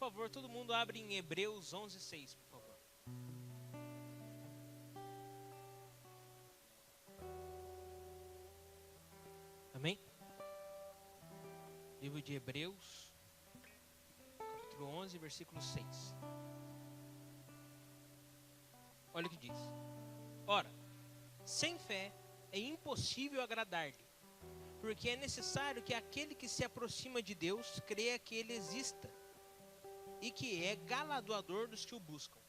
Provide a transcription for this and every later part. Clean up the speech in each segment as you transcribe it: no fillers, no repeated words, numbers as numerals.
favor, todo mundo abre em Hebreus 11:6, por favor. Amém? Livro de Hebreus, capítulo 11, versículo 6. Olha o que diz. Ora, sem fé é impossível agradar-lhe, porque é necessário que aquele que se aproxima de Deus creia que ele exista e que é galardoador dos que o buscam.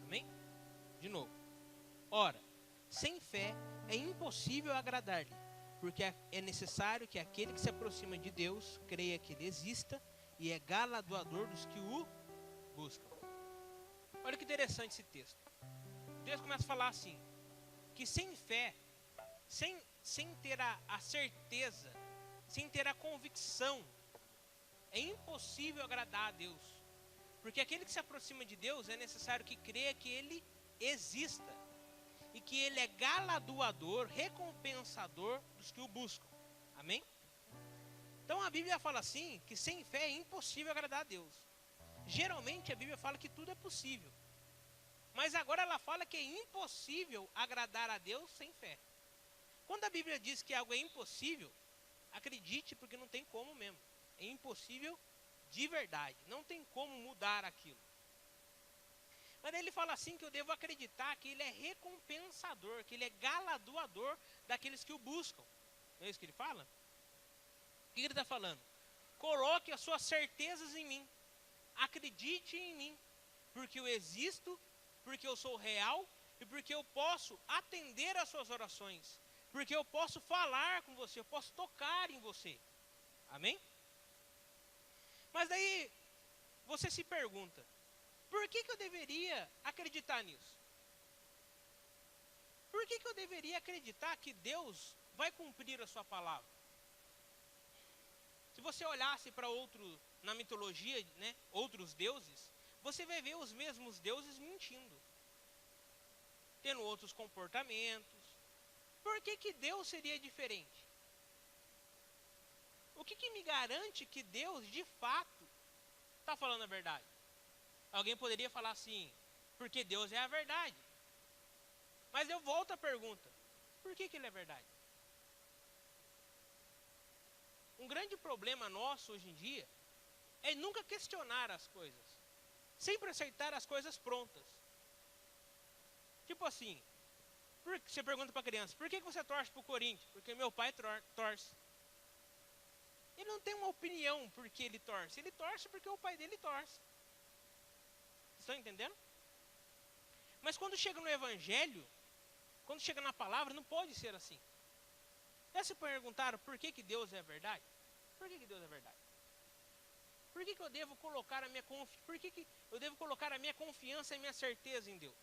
Amém? De novo. Ora, sem fé é impossível agradar-lhe, porque é necessário que aquele que se aproxima de Deus creia que ele exista e é galardoador dos que o buscam. Olha que interessante esse texto. Deus começa a falar assim, que sem fé, sem ter a certeza, sem ter a convicção, é impossível agradar a Deus. Porque aquele que se aproxima de Deus é necessário que creia que ele exista e que ele é galardoador, recompensador dos que o buscam. Amém? Então a Bíblia fala assim, que sem fé é impossível agradar a Deus. Geralmente a Bíblia fala que tudo é possível. Mas agora ela fala que é impossível agradar a Deus sem fé. Quando a Bíblia diz que algo é impossível, acredite, porque não tem como mesmo. É impossível de verdade. Não tem como mudar aquilo. Mas ele fala assim que eu devo acreditar que ele é recompensador, que ele é galardoador daqueles que o buscam. Não é isso que ele fala? O que ele está falando? Coloque as suas certezas em mim. Acredite em mim. Porque eu existo, porque eu sou real e porque eu posso atender às suas orações. Porque eu posso falar com você, eu posso tocar em você. Amém? Mas daí você se pergunta, por que eu deveria acreditar nisso? Por que eu deveria acreditar que Deus vai cumprir a sua palavra? Se você olhasse para na mitologia, né, outros deuses, você vai ver os mesmos deuses mentindo, tendo outros comportamentos. Por que Deus seria diferente? O que me garante que Deus, de fato, está falando a verdade? Alguém poderia falar assim, porque Deus é a verdade. Mas eu volto à pergunta, por que ele é verdade? Um grande problema nosso hoje em dia é nunca questionar as coisas. Sempre aceitar as coisas prontas. Tipo assim, você pergunta para a criança, por que você torce para o Corinthians? Porque meu pai torce. Ele não tem uma opinião por que ele torce porque o pai dele torce. Estão entendendo? Mas quando chega no Evangelho, quando chega na palavra, não pode ser assim. Já se perguntaram por que Deus é verdade? Por que Deus é verdade? Por que eu devo colocar a minha confiança e minha certeza em Deus?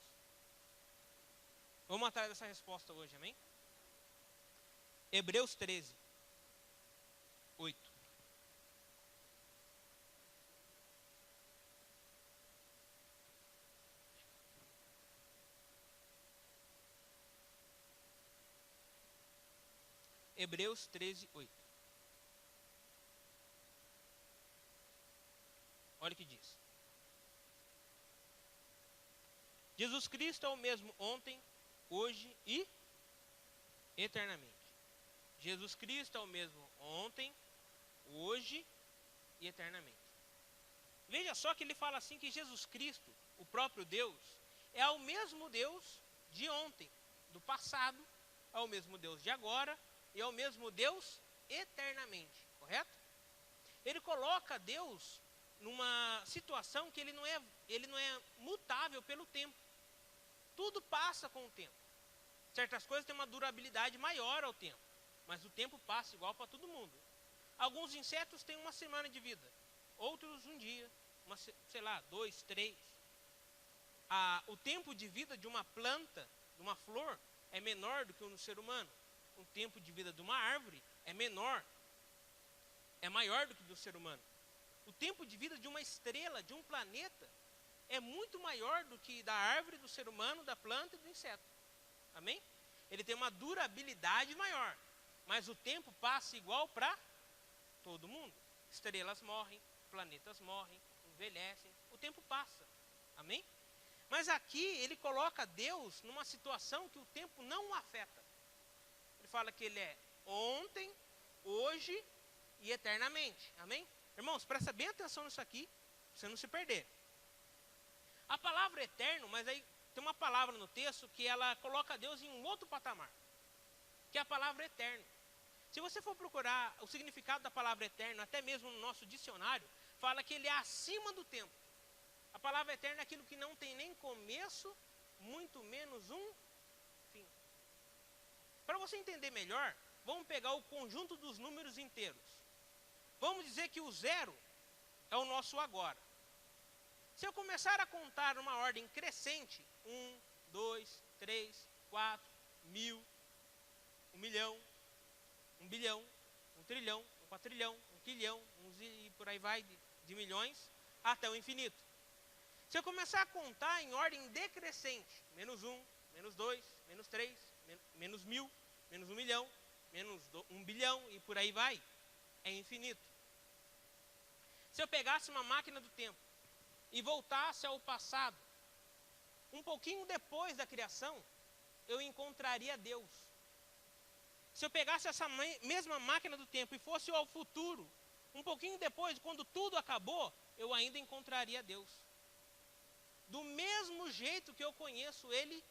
Vamos atrás dessa resposta hoje, amém? Hebreus 13, 8. Hebreus 13, 8. Olha o que diz. Jesus Cristo é o mesmo ontem, hoje e eternamente. Jesus Cristo é o mesmo ontem, hoje e eternamente. Veja só que ele fala assim que Jesus Cristo, o próprio Deus, é o mesmo Deus de ontem, do passado, é o mesmo Deus de agora e é o mesmo Deus eternamente, correto? Ele coloca Deus numa situação que ele não é mutável pelo tempo. Tudo passa com o tempo. Certas coisas têm uma durabilidade maior ao tempo, mas o tempo passa igual para todo mundo. Alguns insetos têm uma semana de vida, outros um dia, 2, 3. O tempo de vida de uma planta, de uma flor, é menor do que o do ser humano. O tempo de vida de uma árvore é maior do que o do ser humano. O tempo de vida de uma estrela, de um planeta, é muito maior do que da árvore, do ser humano, da planta e do inseto. Amém? Ele tem uma durabilidade maior, mas o tempo passa igual para todo mundo. Estrelas morrem, planetas morrem, envelhecem, o tempo passa. Amém? Mas aqui ele coloca Deus numa situação que o tempo não o afeta. Ele fala que ele é ontem, hoje e eternamente. Amém? Irmãos, presta bem atenção nisso aqui, para você não se perder. A palavra eterno, mas aí tem uma palavra no texto que ela coloca Deus em um outro patamar, que é a palavra eterno. Se você for procurar o significado da palavra eterno, até mesmo no nosso dicionário, fala que ele é acima do tempo. A palavra eterno é aquilo que não tem nem começo, muito menos um fim. Para você entender melhor, vamos pegar o conjunto dos números inteiros. Vamos dizer que o 0 é o nosso agora. Se eu começar a contar numa ordem crescente, 1, 2, 3, 4, 1000, 1 milhão, 1 bilhão, 1 trilhão, 1 quatrilhão, 1 quilhão, e por aí vai de milhões, até o infinito. Se eu começar a contar em ordem decrescente, menos 1, menos 2, menos 3, menos 1000, menos 1 milhão, menos 1 bilhão, e por aí vai, é infinito. Se eu pegasse uma máquina do tempo e voltasse ao passado, um pouquinho depois da criação, eu encontraria Deus. Se eu pegasse essa mesma máquina do tempo e fosse ao futuro, um pouquinho depois, quando tudo acabou, eu ainda encontraria Deus. Do mesmo jeito que eu conheço Ele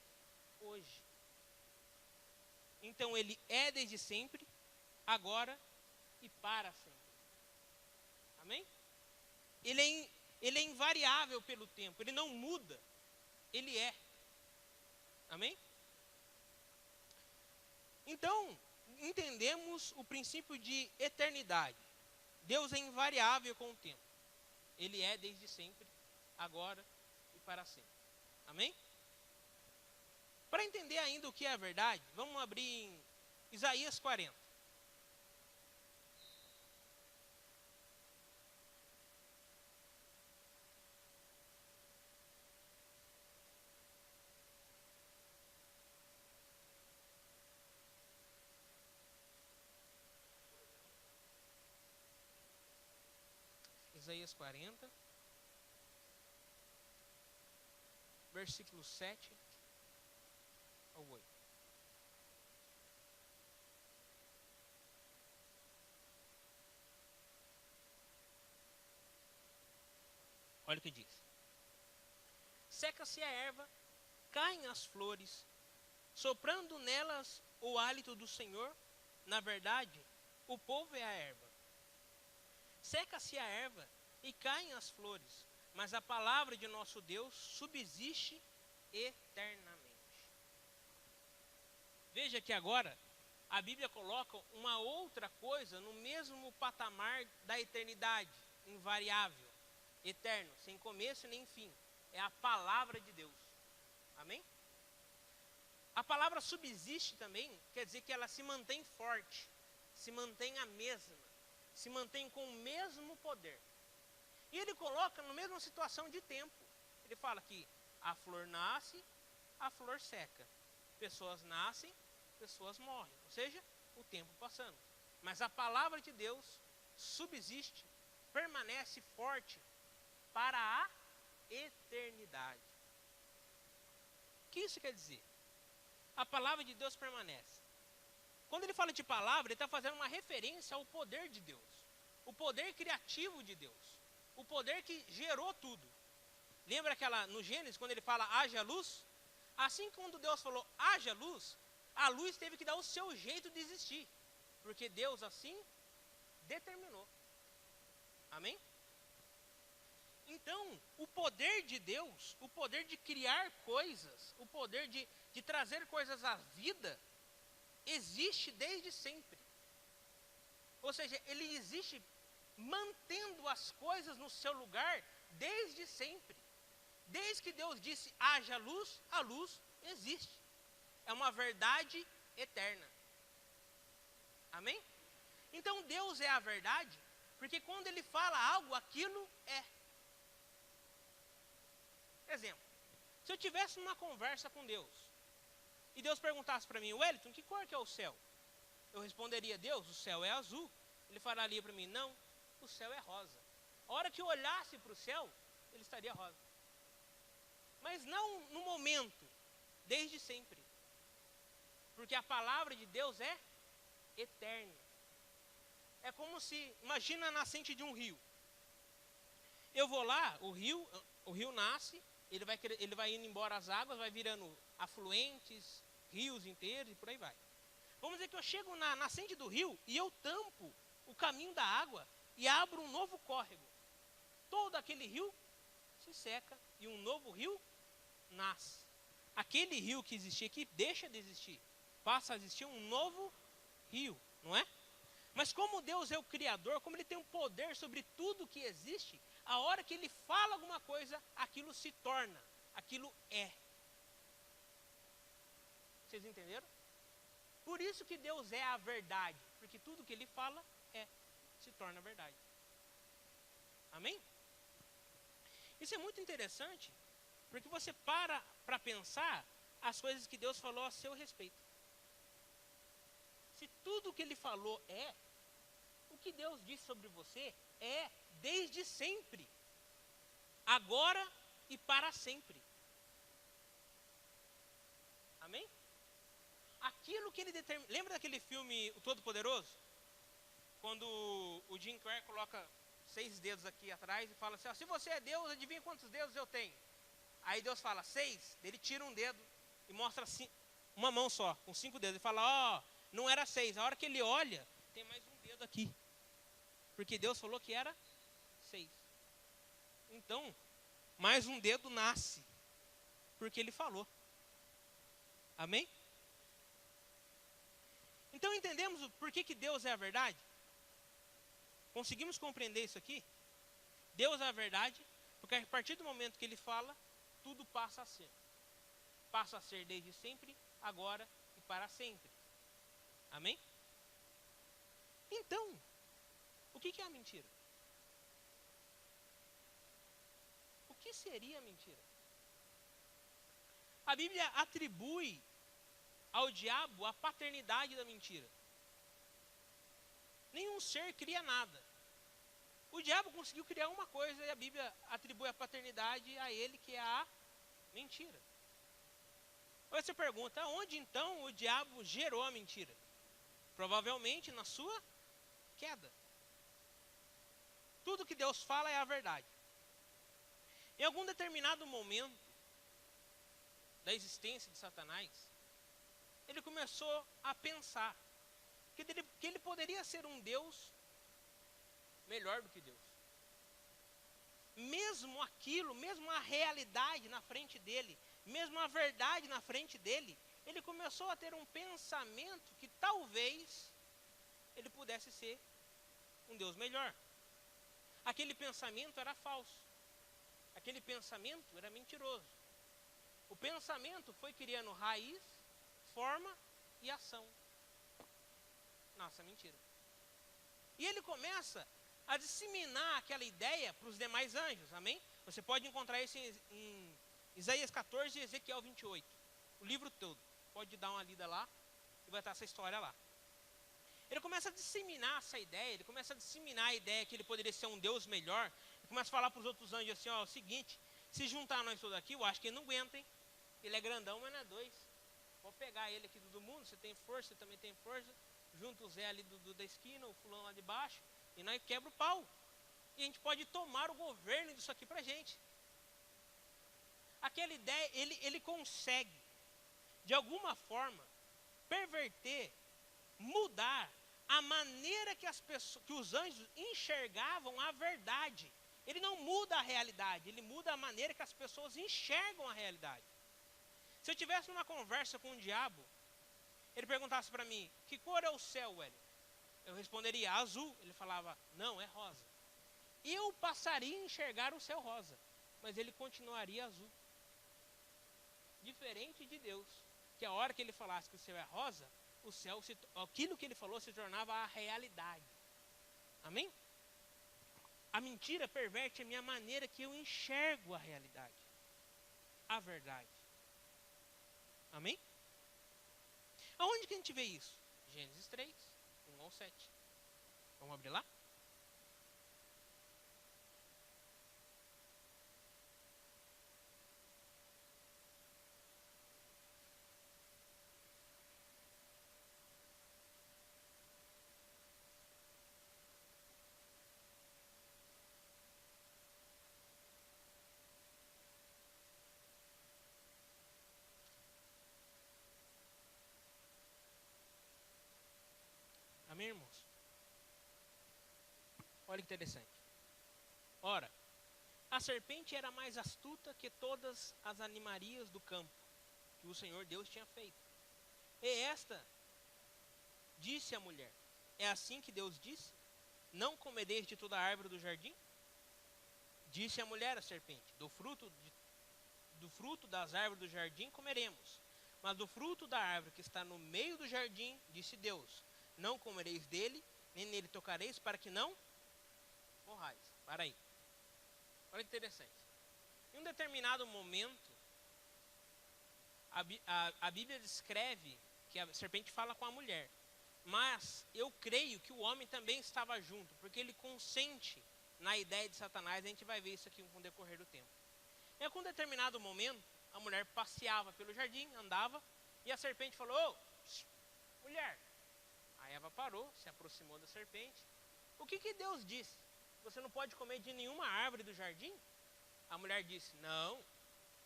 hoje. Então Ele é desde sempre, agora e para sempre. Amém? Ele é invariável pelo tempo, Ele não muda, Ele é. Amém? Então, entendemos o princípio de eternidade. Deus é invariável com o tempo. Ele é desde sempre, agora e para sempre. Amém? Para entender ainda o que é a verdade, vamos abrir em Isaías 40. Isaías 40, versículo 7 ao 8. Olha o que diz. Seca-se a erva, caem as flores, soprando nelas o hálito do Senhor. Na verdade, o povo é a erva. Seca-se a erva e caem as flores, mas a palavra de nosso Deus subsiste eternamente. Veja que agora a Bíblia coloca uma outra coisa no mesmo patamar da eternidade, invariável, eterno, sem começo nem fim. É a palavra de Deus. Amém? A palavra subsiste também, quer dizer que ela se mantém forte, se mantém a mesma, se mantém com o mesmo poder. E ele coloca na mesma situação de tempo. Ele fala que a flor nasce, a flor seca. Pessoas nascem, pessoas morrem. Ou seja, o tempo passando. Mas a palavra de Deus subsiste, permanece forte para a eternidade. O que isso quer dizer? A palavra de Deus permanece. Quando ele fala de palavra, ele está fazendo uma referência ao poder de Deus. O poder criativo de Deus. O poder que gerou tudo. Lembra no Gênesis, quando ele fala haja luz? Assim quando Deus falou haja luz, a luz teve que dar o seu jeito de existir. Porque Deus assim determinou. Amém? Então, o poder de Deus, o poder de criar coisas, o poder de trazer coisas à vida, existe desde sempre. Ou seja, ele existe mantendo as coisas no seu lugar desde sempre. Desde que Deus disse haja luz, a luz existe. É uma verdade eterna. Amém? Então Deus é a verdade, porque quando ele fala algo, aquilo é. Exemplo, se eu tivesse uma conversa com Deus, e Deus perguntasse para mim, Wellington, que cor que é o céu? Eu responderia, Deus, o céu é azul. Ele falaria para mim, não, o céu é rosa. A hora que eu olhasse para o céu, ele estaria rosa. Mas não no momento, desde sempre. Porque a palavra de Deus é eterna. É como se, imagina a nascente de um rio. Eu vou lá, o rio nasce, ele vai indo embora as águas, vai virando afluentes, rios inteiros e por aí vai. Vamos dizer que eu chego na nascente do rio e eu tampo o caminho da água e abro um novo córrego. Todo aquele rio se seca e um novo rio nasce. Aquele rio que existia aqui deixa de existir. Passa a existir um novo rio, não é? Mas como Deus é o Criador, como Ele tem um poder sobre tudo que existe, a hora que Ele fala alguma coisa, aquilo se torna, aquilo é. Vocês entenderam? Por isso que Deus é a verdade, porque tudo que Ele fala se torna verdade. Amém? Isso é muito interessante, porque você para pensar as coisas que Deus falou a seu respeito. Se tudo que Ele falou o que Deus disse sobre você é desde sempre, agora e para sempre. Amém? Aquilo que Ele determina. Lembra daquele filme O Todo-Poderoso? Quando o Jim Carrey coloca 6 dedos aqui atrás e fala assim, ó, se você é Deus, adivinha quantos dedos eu tenho? Aí Deus fala 6, ele tira um dedo e mostra uma mão só, com 5 dedos. Ele fala, ó, não era 6. A hora que ele olha, tem mais um dedo aqui. Porque Deus falou que era 6. Então, mais um dedo nasce, porque Ele falou. Amém? Então entendemos por que Deus é a verdade? Conseguimos compreender isso aqui? Deus é a verdade, porque a partir do momento que Ele fala, tudo passa a ser. Passa a ser desde sempre, agora e para sempre. Amém? Então, o que é a mentira? O que seria a mentira? A Bíblia atribui ao diabo a paternidade da mentira. Nenhum ser cria nada. O diabo conseguiu criar uma coisa e a Bíblia atribui a paternidade a ele, que é a mentira. Aí você pergunta, onde então o diabo gerou a mentira? Provavelmente na sua queda. Tudo que Deus fala é a verdade. Em algum determinado momento da existência de Satanás, ele começou a pensar que ele poderia ser um Deus melhor do que Deus. Mesmo aquilo, mesmo a realidade na frente dele, mesmo a verdade na frente dele, ele começou a ter um pensamento que talvez ele pudesse ser um Deus melhor. Aquele pensamento era falso. Aquele pensamento era mentiroso. O pensamento foi criando raiz, forma e ação. Nossa, mentira. E ele começa a disseminar aquela ideia para os demais anjos, amém? Você pode encontrar isso em Isaías 14 e Ezequiel 28. O livro todo. Pode dar uma lida lá e vai estar essa história lá. Ele começa a disseminar essa ideia, ele começa a disseminar a ideia que ele poderia ser um Deus melhor. Ele começa a falar para os outros anjos assim, ó, é o seguinte, se juntar nós todos aqui, eu acho que ele não aguenta, hein? Ele é grandão, mas não é 2. Vou pegar ele aqui do mundo, você tem força, você também tem força. Junta o Zé ali da esquina, o fulano lá de baixo, e nós quebra o pau. E a gente pode tomar o governo disso aqui pra gente. Aquela ideia, ele consegue, de alguma forma, perverter, mudar a maneira que os anjos enxergavam a verdade. Ele não muda a realidade, ele muda a maneira que as pessoas enxergam a realidade. Se eu tivesse uma conversa com o diabo, ele perguntasse para mim, que cor é o céu, Hélio? Eu responderia, azul. Ele falava, não, é rosa. Eu passaria a enxergar o céu rosa, mas ele continuaria azul. Diferente de Deus, que a hora que ele falasse que o céu é rosa, o céu, aquilo que ele falou se tornava a realidade. Amém? A mentira perverte a minha maneira que eu enxergo a realidade, a verdade. Amém? Aonde que a gente vê isso? Gênesis 3, 1 ao 7. Vamos abrir lá? Olha que interessante. Ora, a serpente era mais astuta que todas as animarias do campo que o Senhor Deus tinha feito. E esta disse à mulher: é assim que Deus disse? Não comereis de toda a árvore do jardim? Disse a mulher à serpente: do fruto das árvores do jardim comeremos. Mas do fruto da árvore que está no meio do jardim, disse Deus: não comereis dele, nem nele tocareis, para que não morrais. Para aí. Olha que interessante. Em um determinado momento, a Bíblia descreve que a serpente fala com a mulher. Mas eu creio que o homem também estava junto, porque ele consente na ideia de Satanás. A gente vai ver isso aqui com o decorrer do tempo. Em algum determinado momento, a mulher passeava pelo jardim, andava, e a serpente falou: ô, mulher. A Eva parou, se aproximou da serpente. O que Deus disse? Você não pode comer de nenhuma árvore do jardim? A mulher disse: não,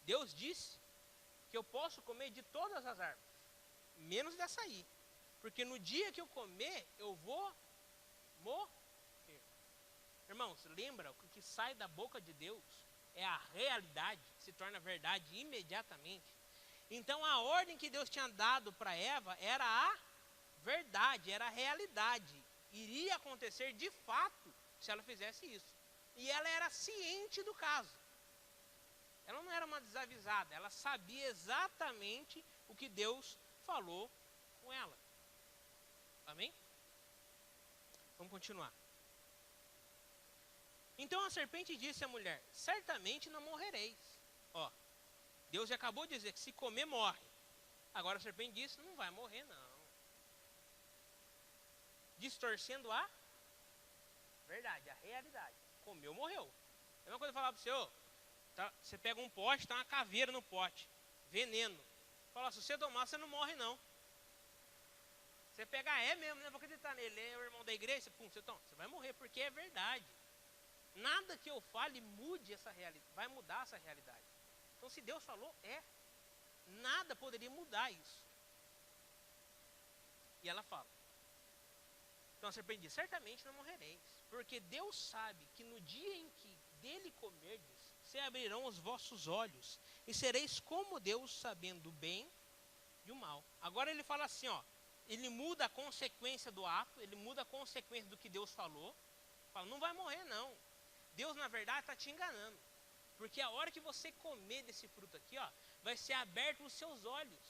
Deus disse que eu posso comer de todas as árvores, menos dessa aí. Porque no dia que eu comer, eu vou morrer. Irmãos, lembra que o que sai da boca de Deus é a realidade, se torna verdade imediatamente. Então a ordem que Deus tinha dado para Eva era a verdade, era a realidade. Iria acontecer de fato se ela fizesse isso. E ela era ciente do caso. Ela não era uma desavisada, ela sabia exatamente o que Deus falou com ela. Amém? Vamos continuar. Então a serpente disse à mulher: certamente não morrereis. Ó, Deus já acabou de dizer que se comer, morre. Agora a serpente disse: não vai morrer não. Distorcendo a verdade, a realidade. Comeu, morreu. É uma coisa falar para você: tá, você pega um pote, tá uma caveira no pote, veneno. Fala: se você tomar, você não morre não. Você pegar, é mesmo, né? Vou acreditar nele, é o irmão da igreja, pum, você toma, você vai morrer, porque é verdade. Nada que eu fale mude essa realidade, vai mudar essa realidade. Então, se Deus falou, nada poderia mudar isso. E ela fala. Então a serpente diz: certamente não morrereis, porque Deus sabe que no dia em que dele comerdes, se abrirão os vossos olhos, e sereis como Deus, sabendo o bem e o mal. Agora ele fala assim, ó. Ele muda a consequência do ato, ele muda a consequência do que Deus falou. Fala: não vai morrer não. Deus na verdade está te enganando. Porque a hora que você comer desse fruto aqui, ó, vai ser aberto os seus olhos.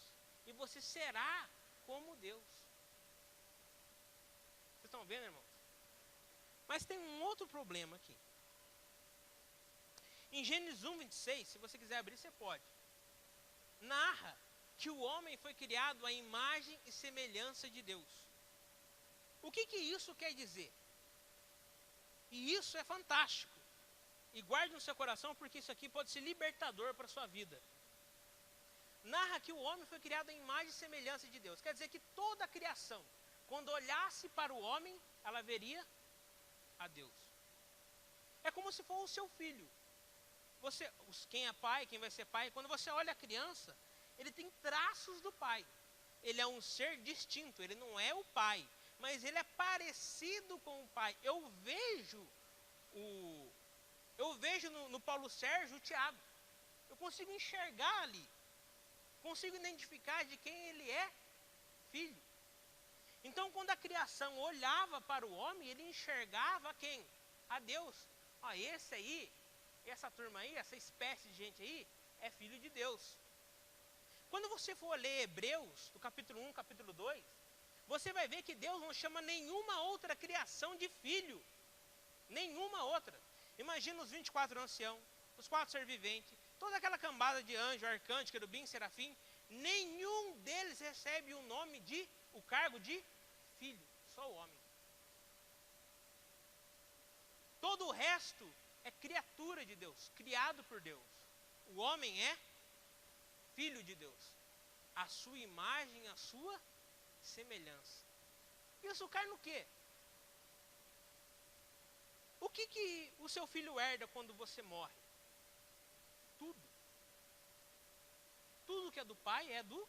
E você será como Deus. Vocês estão vendo, irmãos? Mas tem um outro problema aqui. Em Gênesis 1:26, se você quiser abrir, você pode. Narra que o homem foi criado à imagem e semelhança de Deus. O que isso quer dizer? E isso é fantástico. E guarde no seu coração, porque isso aqui pode ser libertador para a sua vida. Narra que o homem foi criado à imagem e semelhança de Deus. Quer dizer que toda a criação, quando olhasse para o homem, ela veria a Deus. É como se fosse o seu filho. Quem é pai, quem vai ser pai, quando você olha a criança, ele tem traços do pai. Ele é um ser distinto, ele não é o pai, mas ele é parecido com o pai. Eu vejo no Paulo Sérgio o Tiago. Eu consigo enxergar ali. Consigo identificar de quem ele é filho. Então, quando a criação olhava para o homem, ele enxergava quem? A Deus. Ó, esse aí, essa turma aí, essa espécie de gente aí, é filho de Deus. Quando você for ler Hebreus, do capítulo 1, capítulo 2, você vai ver que Deus não chama nenhuma outra criação de filho. Nenhuma outra. Imagina os 24 anciãos, os 4 seres viventes, toda aquela cambada de anjo, arcanjo, querubim, serafim. Nenhum deles recebe o cargo de filho. Só o homem. Todo o resto é criatura de Deus, criado por Deus. O homem é filho de Deus, a sua imagem, a sua semelhança. Isso cai no quê? O que o seu filho herda quando você morre? Tudo. Tudo que é do pai é do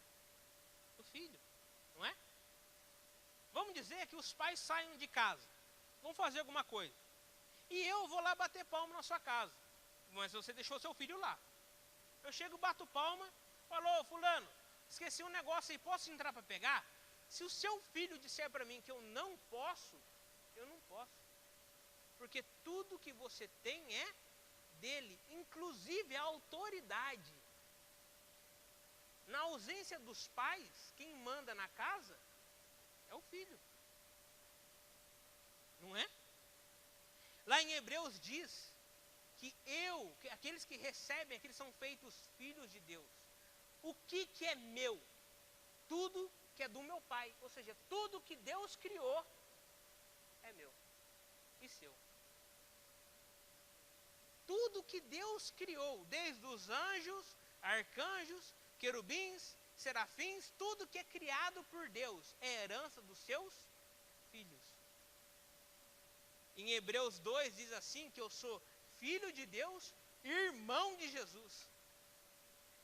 filho, não é? Vamos dizer que os pais saiam de casa, vão fazer alguma coisa. e eu vou lá bater palma na sua casa, mas você deixou seu filho lá. Eu chego, bato palma, falou, fulano, esqueci um negócio aí, posso entrar para pegar? Se o seu filho disser para mim que eu não posso, eu não posso. Porque tudo que você tem é dele, inclusive a autoridade. Na ausência dos pais, quem manda na casa é o filho. Não é? Lá em Hebreus diz que aqueles que recebem, aqueles são feitos filhos de Deus. O que é meu? Tudo que é do meu pai. Ou seja, tudo que Deus criou é meu e seu. Tudo que Deus criou, desde os anjos, arcanjos, querubins, serafins, tudo que é criado por Deus é herança dos seus filhos. Em Hebreus 2 diz assim que eu sou filho de Deus, irmão de Jesus.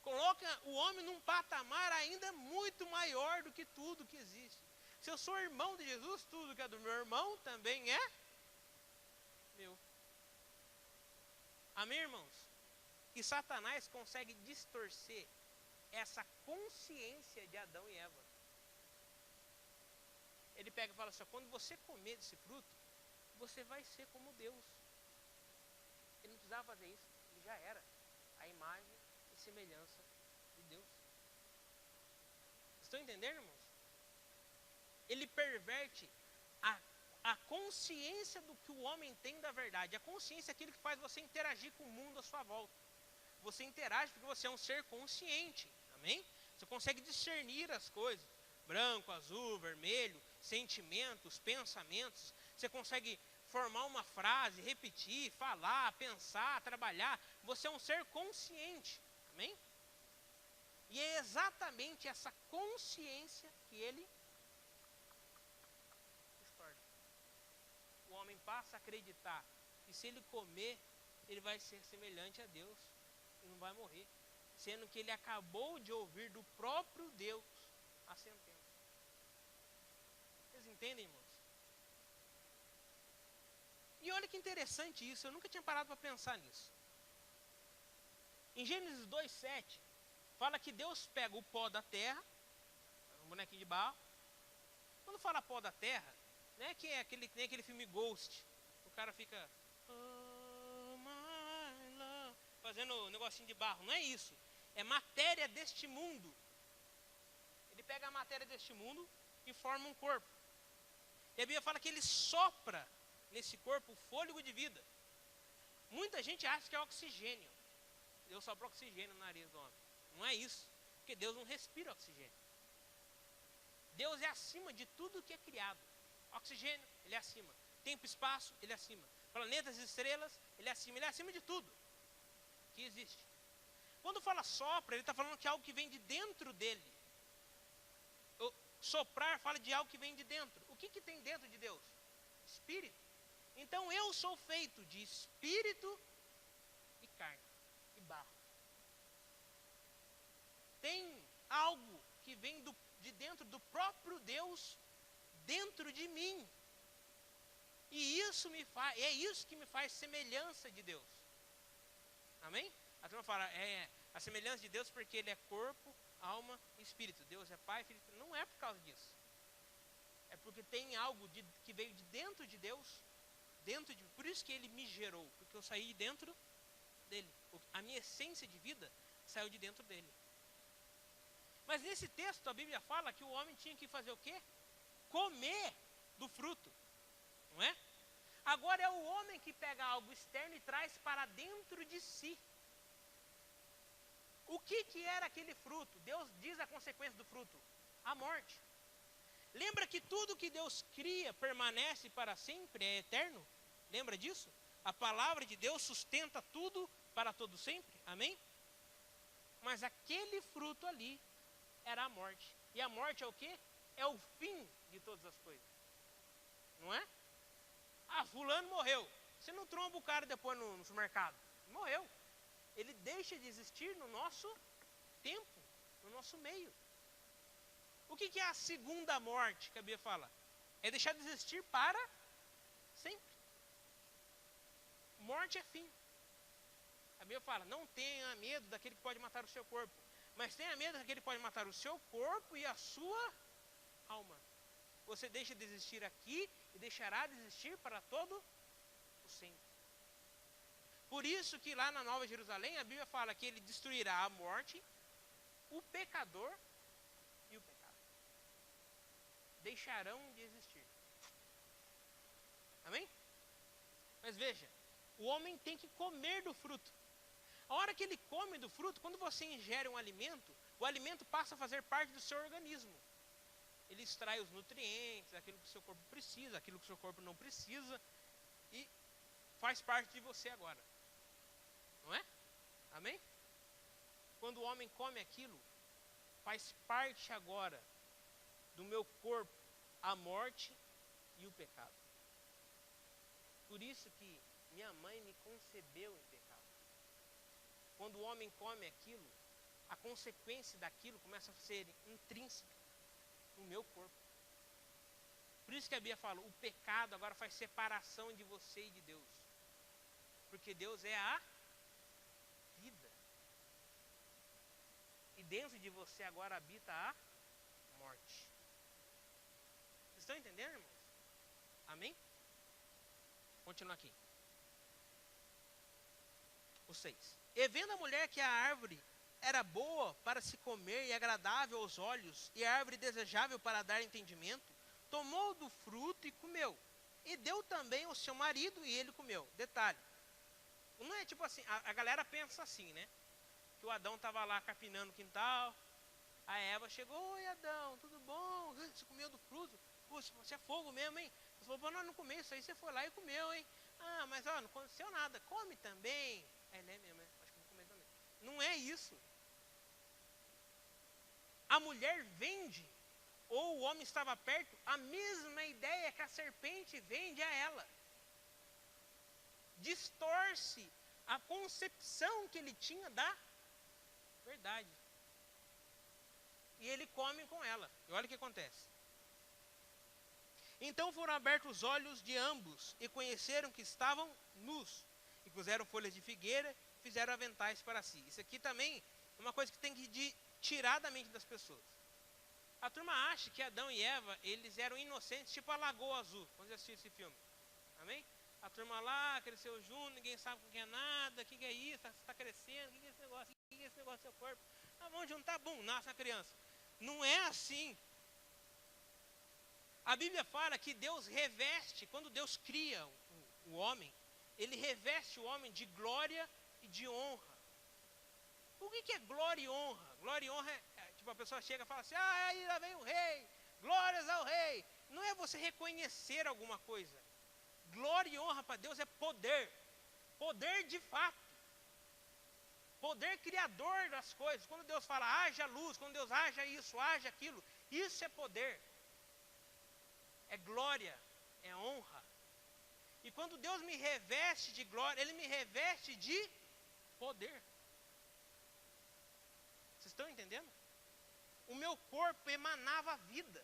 Coloca o homem num patamar ainda muito maior do que tudo que existe. Se eu sou irmão de Jesus, tudo que é do meu irmão também é meu. Amém, irmãos? E Satanás consegue distorcer essa consciência de Adão e Eva. Ele pega e fala assim, quando você comer desse fruto, você vai ser como Deus. Ele não precisava fazer isso, ele já era a imagem e semelhança de Deus. Estão entendendo, irmãos? Ele perverte a consciência do que o homem tem da verdade. A consciência é aquilo que faz você interagir com o mundo à sua volta. Você interage porque você é um ser consciente. Amém? Você consegue discernir as coisas. Branco, azul, vermelho, sentimentos, pensamentos. Você consegue formar uma frase, repetir, falar, pensar, trabalhar. Você é um ser consciente. Amém? E é exatamente essa consciência que ele distorce. O homem passa a acreditar que se ele comer, ele vai ser semelhante a Deus e não vai morrer. Sendo que ele acabou de ouvir do próprio Deus a sentença. Vocês entendem, irmãos? E olha que interessante isso, eu nunca tinha parado para pensar nisso. Em Gênesis 2:7, fala que Deus pega o pó da terra, um bonequinho de barro. Quando fala pó da terra, não é que é nem aquele filme Ghost, o cara fica oh my love, fazendo um negocinho de barro, não é isso. É matéria deste mundo. Ele pega a matéria deste mundo e forma um corpo. E a Bíblia fala que ele sopra nesse corpo o fôlego de vida. Muita gente acha que é oxigênio. Deus sopra oxigênio no nariz do homem. Não é isso, porque Deus não respira oxigênio. Deus é acima de tudo que é criado. Oxigênio, ele é acima. Tempo e espaço, ele é acima. Planetas e estrelas, ele é acima de tudo que existe. Quando fala sopra, ele está falando que é algo que vem de dentro dele. Soprar fala de algo que vem de dentro. O que tem dentro de Deus? Espírito. Então eu sou feito de espírito e carne e barro. Tem algo que vem de dentro do próprio Deus dentro de mim. E é isso que me faz semelhança de Deus. Amém? A turma fala, a semelhança de Deus porque ele é corpo, alma e espírito. Deus é pai, filho. Não é por causa disso. É porque tem algo que veio de dentro de Deus, por isso que ele me gerou, porque eu saí de dentro dele. A minha essência de vida saiu de dentro dele. Mas nesse texto a Bíblia fala que o homem tinha que fazer o quê? Comer do fruto. Não é? Agora é o homem que pega algo externo e traz para dentro de si. O que era aquele fruto? Deus diz a consequência do fruto: a morte. Lembra que tudo que Deus cria permanece para sempre, é eterno? Lembra disso? A palavra de Deus sustenta tudo para todo sempre. Amém? Mas aquele fruto ali era a morte. E a morte é o quê? É o fim de todas as coisas. Não é? Ah, fulano morreu. Você não tromba o cara depois no supermercado. Morreu. Ele deixa de existir no nosso tempo, no nosso meio. O que é a segunda morte que a Bíblia fala? É deixar de existir para sempre. morte é fim. A Bíblia fala, não tenha medo daquele que pode matar o seu corpo, mas tenha medo daquele que pode matar o seu corpo e a sua alma. Você deixa de existir aqui e deixará de existir para todo o sempre. Por isso que lá na Nova Jerusalém, a Bíblia fala que ele destruirá a morte, o pecador e o pecado. Deixarão de existir. Amém? Mas veja, o homem tem que comer do fruto. A hora que ele come do fruto, quando você ingere um alimento, o alimento passa a fazer parte do seu organismo. Ele extrai os nutrientes, aquilo que o seu corpo precisa, aquilo que o seu corpo não precisa, e faz parte de você agora. Não é? Amém? Quando o homem come aquilo, faz parte agora do meu corpo a morte e o pecado. Por isso que minha mãe me concebeu em pecado. Quando o homem come aquilo, a consequência daquilo começa a ser intrínseca no meu corpo. Por isso que a Bíblia fala, o pecado agora faz separação de você e de Deus. Porque Deus é a vida. E dentro de você agora habita a morte. Vocês estão entendendo, irmãos? Amém? Continuar aqui. O 6. E vendo a mulher que a árvore era boa para se comer e agradável aos olhos, e a árvore desejável para dar entendimento, tomou do fruto e comeu. E deu também ao seu marido e ele comeu. Detalhe. Não é tipo assim, a galera pensa assim, né? Que o Adão estava lá capinando o quintal, a Eva chegou, oi Adão, tudo bom? Você comeu do fruto? Puxa, você é fogo mesmo, hein? Você falou, para nós não comer isso aí, você foi lá e comeu, hein? Ah, mas ó, não aconteceu nada, come também. É, né mesmo, acho que vou comer também. Não é isso. A mulher vende, ou o homem estava perto, a mesma ideia que a serpente vende a ela. Distorce a concepção que ele tinha da verdade. E ele come com ela. E olha o que acontece. Então foram abertos os olhos de ambos e conheceram que estavam nus. E puseram folhas de figueira e fizeram aventais para si. Isso aqui também é uma coisa que tem que tirar da mente das pessoas. A turma acha que Adão e Eva, eles eram inocentes, tipo a Lagoa Azul, quando você assistiu esse filme. Amém? A turma lá cresceu junto, ninguém sabe o que é nada, o que é isso, está crescendo, o que é esse negócio, o que é esse negócio do seu corpo? Ah, vamos juntar, bum, nasce a criança. Não é assim. A Bíblia fala que Deus reveste, quando Deus cria o homem, ele reveste o homem de glória e de honra. O que é glória e honra? Glória e honra é tipo, a pessoa chega e fala assim, ah, aí lá vem o rei, glórias ao rei. Não é você reconhecer alguma coisa. Glória e honra para Deus é poder. Poder de fato. Poder criador das coisas. Quando Deus fala, haja luz, quando Deus haja isso, haja aquilo, isso é poder. É glória, é honra. E quando Deus me reveste de glória, Ele me reveste de poder. Vocês estão entendendo? O meu corpo emanava vida.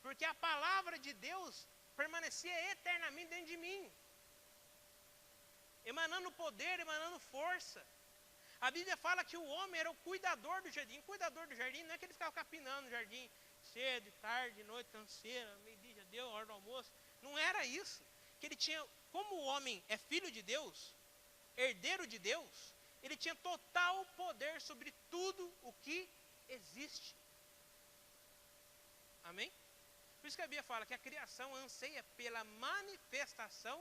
Porque a palavra de Deus permanecia eternamente dentro de mim. Emanando poder, emanando força. A Bíblia fala que o homem era o cuidador do jardim. Cuidador do jardim não é que ele ficava capinando o jardim cedo, tarde, noite, canseira, meio-dia, já deu, hora do almoço. Não era isso. Que ele tinha, como o homem é filho de Deus, herdeiro de Deus, ele tinha total poder sobre tudo o que existe. Amém? Por isso que a Bíblia fala que a criação anseia pela manifestação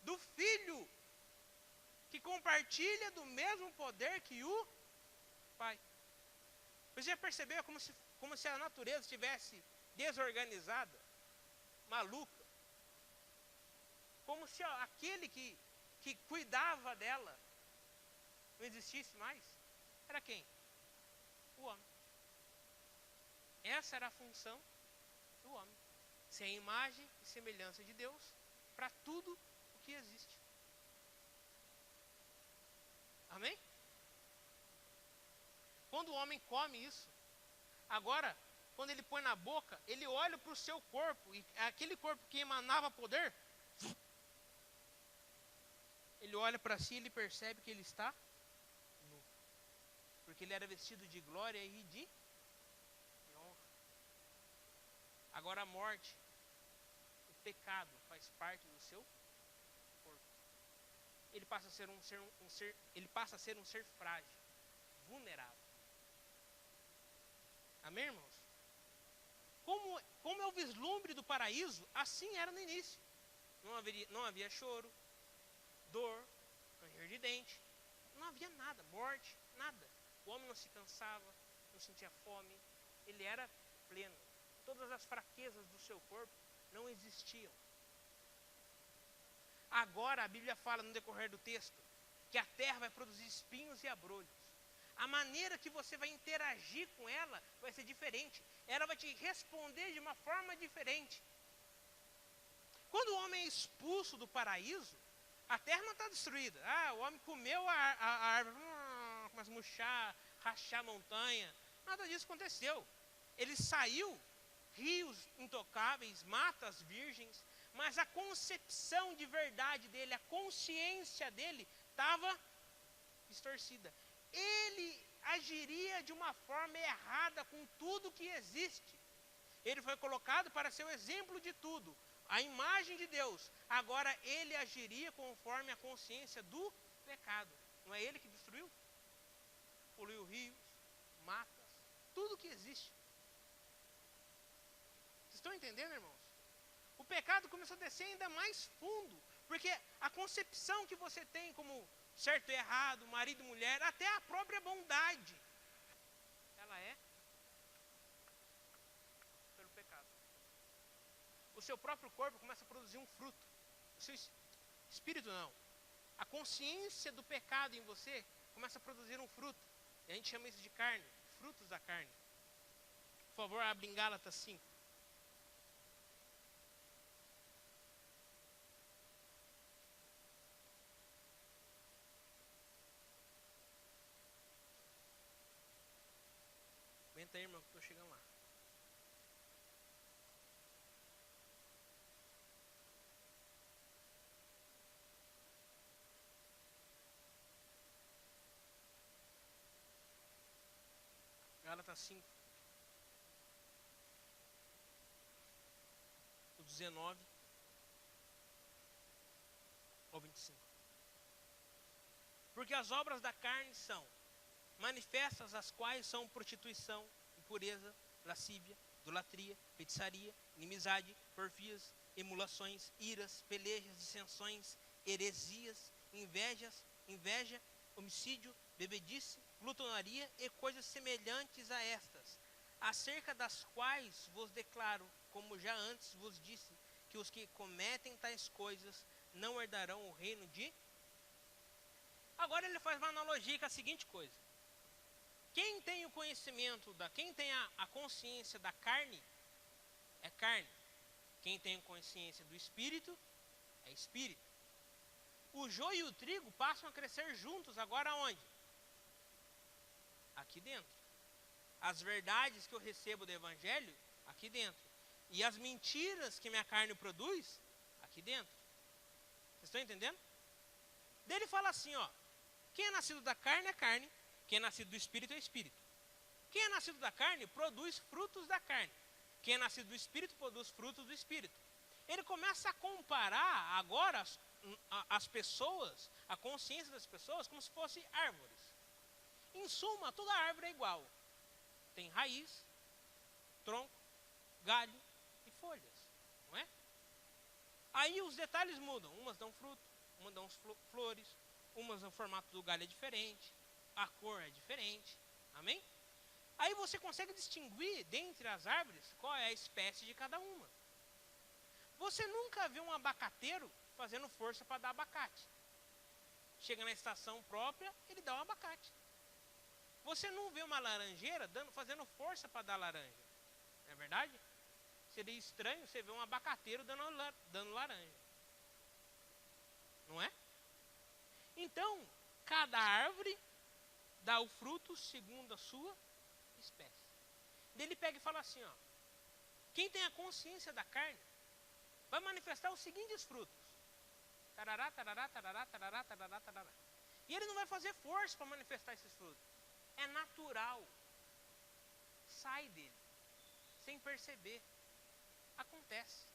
do Filho, que compartilha do mesmo poder que o Pai. Você já percebeu como se a natureza estivesse desorganizada, maluca? Como se aquele que cuidava dela não existisse mais? Era quem? O homem. Essa era a função do homem. Ser a imagem e semelhança de Deus para tudo o que existe. Amém? Quando o homem come isso, agora, quando ele põe na boca, ele olha para o seu corpo, e aquele corpo que emanava poder, ele olha para si e ele percebe que ele está nu. Porque ele era vestido de glória e de honra. Agora a morte, o pecado faz parte do seu corpo. Ele passa a ser um ser frágil, vulnerável. Amém, irmãos? Como é o vislumbre do paraíso, assim era no início. Não havia choro, dor, ranger de dente, não havia nada, morte, nada. O homem não se cansava, não sentia fome, ele era pleno. Todas as fraquezas do seu corpo não existiam. Agora a Bíblia fala no decorrer do texto que a terra vai produzir espinhos e abrolhos. A maneira que você vai interagir com ela vai ser diferente. Ela vai te responder de uma forma diferente. Quando o homem é expulso do paraíso, a terra não está destruída. O homem comeu a árvore, começa a murchar, rachar a montanha. Nada disso aconteceu. Ele saiu, rios intocáveis, matas virgens, mas a concepção de verdade dele, a consciência dele estava distorcida. Ele agiria de uma forma errada com tudo que existe. Ele foi colocado para ser o exemplo de tudo, a imagem de Deus. Agora ele agiria conforme a consciência do pecado. Não é ele que destruiu? Poluiu rios, matas, tudo que existe. Vocês estão entendendo, irmãos? O pecado começou a descer ainda mais fundo, porque a concepção que você tem como certo e errado, marido e mulher, até a própria bondade, ela é pelo pecado. O seu próprio corpo começa a produzir um fruto. O seu espírito não. A consciência do pecado em você começa a produzir um fruto. E a gente chama isso de carne, frutos da carne. Por favor, abre em Gálatas 5. Aguenta aí, irmão, que eu estou chegando lá. Gálatas 5, do 19 ao 25. Porque as obras da carne são manifestas, as quais são prostituição, impureza, lascívia, idolatria, feitiçaria, inimizade, porfias, emulações, iras, pelejas, dissensões, heresias, inveja, homicídio, bebedice, glutonaria e coisas semelhantes a estas, acerca das quais vos declaro, como já antes vos disse, que os que cometem tais coisas não herdarão o reino de... Agora ele faz uma analogia com a seguinte coisa. Quem tem o conhecimento, quem tem a consciência da carne, é carne. Quem tem a consciência do espírito, é espírito. O joio e o trigo passam a crescer juntos, agora onde? Aqui dentro. As verdades que eu recebo do evangelho, aqui dentro. E as mentiras que minha carne produz, aqui dentro. Vocês estão entendendo? Daí ele fala assim, quem é nascido da carne é carne, quem é nascido do espírito é espírito. Quem é nascido da carne produz frutos da carne. Quem é nascido do espírito produz frutos do espírito. Ele começa a comparar agora as pessoas, a consciência das pessoas, como se fossem árvores. Em suma, toda árvore é igual. Tem raiz, tronco, galho e folhas, não é? Aí os detalhes mudam. Umas dão fruto, umas dão flores, umas o formato do galho é diferente, a cor é diferente, amém? Aí você consegue distinguir dentre as árvores qual é a espécie de cada uma. Você nunca viu um abacateiro fazendo força para dar abacate. Chega na estação própria, ele dá um abacate. Você não vê uma laranjeira fazendo força para dar laranja. Não é verdade? Seria estranho você ver um abacateiro dando laranja. Não é? Então, cada árvore dá o fruto segundo a sua espécie. Daí ele pega e fala assim, quem tem a consciência da carne vai manifestar os seguintes frutos. Tarará, tarará, tarará, tarará, tarará, tarará. E ele não vai fazer força para manifestar esses frutos. É natural. Sai dele. Sem perceber. Acontece.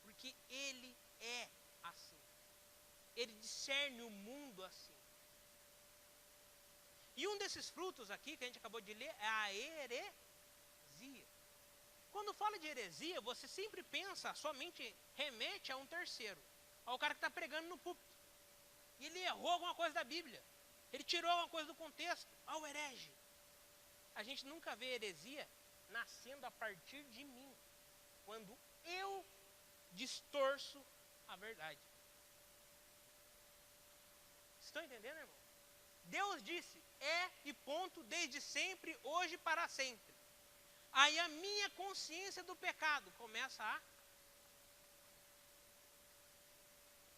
Porque ele é assim. Ele discerne o mundo assim. E um desses frutos aqui, que a gente acabou de ler, é a heresia. Quando fala de heresia, você sempre pensa, a sua mente remete a um terceiro. Ao cara que está pregando no púlpito. E ele errou alguma coisa da Bíblia. Ele tirou alguma coisa do contexto. Ao herege. A gente nunca vê heresia nascendo a partir de mim. Quando eu distorço a verdade. Estão entendendo, irmão? Deus disse, é e ponto, desde sempre, hoje para sempre. Aí a minha consciência do pecado começa a,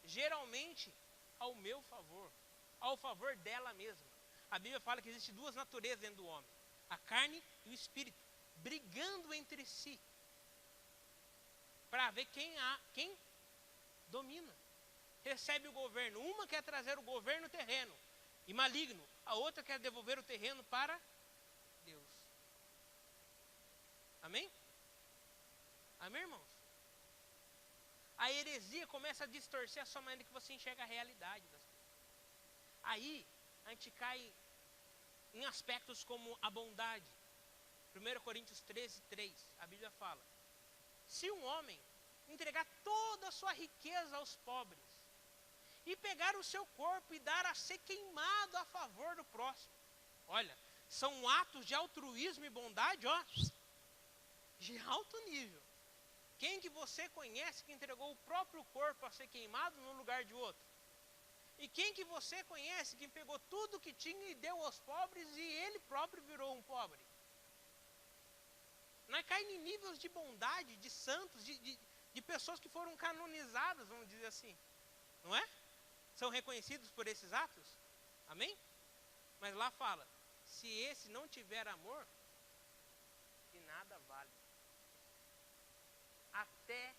geralmente, ao meu favor, ao favor dela mesma. A Bíblia fala que existem duas naturezas dentro do homem, a carne e o espírito, brigando entre si, para ver quem domina. Recebe o governo, uma quer trazer o governo terreno e maligno, a outra quer devolver o terreno para Deus. Amém? Amém, irmãos? A heresia começa a distorcer a sua maneira que você enxerga a realidade das coisas. Aí, a gente cai em aspectos como a bondade. 1 Coríntios 13, 3, a Bíblia fala, se um homem entregar toda a sua riqueza aos pobres, e pegar o seu corpo e dar a ser queimado a favor do próximo. Olha, são atos de altruísmo e bondade, ó, de alto nível. Quem que você conhece que entregou o próprio corpo a ser queimado no lugar de outro? E quem que você conhece que pegou tudo que tinha e deu aos pobres e ele próprio virou um pobre? Nós caímos em níveis de bondade, de santos, de pessoas que foram canonizadas, vamos dizer assim. Não é? São reconhecidos por esses atos? Amém? Mas lá fala, se esse não tiver amor, de nada vale. Até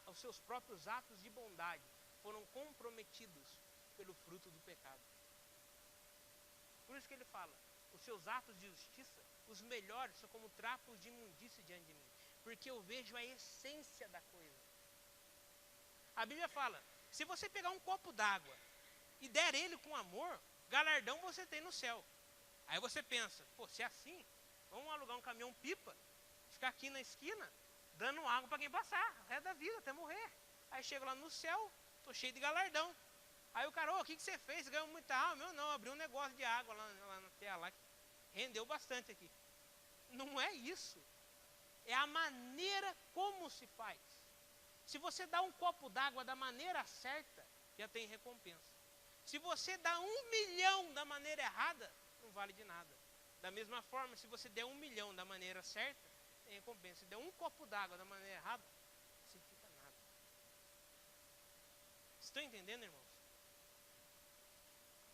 os seus próprios atos de bondade foram comprometidos pelo fruto do pecado. Por isso que ele fala, os seus atos de justiça, os melhores são como trapos de imundície diante de mim, porque eu vejo a essência da coisa. A Bíblia fala, se você pegar um copo d'água e der ele com amor, galardão você tem no céu. Aí você pensa, pô, se é assim, vamos alugar um caminhão pipa, ficar aqui na esquina, dando água para quem passar, o resto da vida, até morrer. Aí chego lá no céu, tô cheio de galardão. Aí o cara, o que você fez? Você ganhou muita água? Meu não, abri um negócio de água lá na terra, lá, que rendeu bastante aqui. Não é isso. É a maneira como se faz. Se você dá um copo d'água da maneira certa, já tem recompensa. Se você dá 1 milhão da maneira errada, não vale de nada. Da mesma forma, se você der 1 milhão da maneira certa, tem recompensa. Se der um copo d'água da maneira errada, não significa nada. Estão entendendo, irmãos?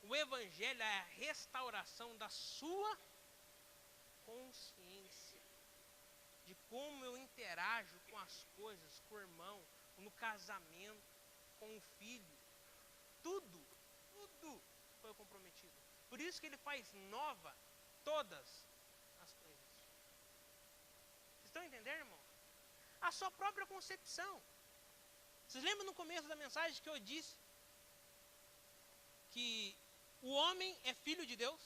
O Evangelho é a restauração da sua consciência. De como eu interajo com as coisas, com o irmão, no casamento, com o filho. Tudo foi comprometido. Por isso que ele faz nova todas as coisas. Vocês estão entendendo, irmão? A sua própria concepção. Vocês lembram no começo da mensagem que eu disse que o homem é filho de Deus?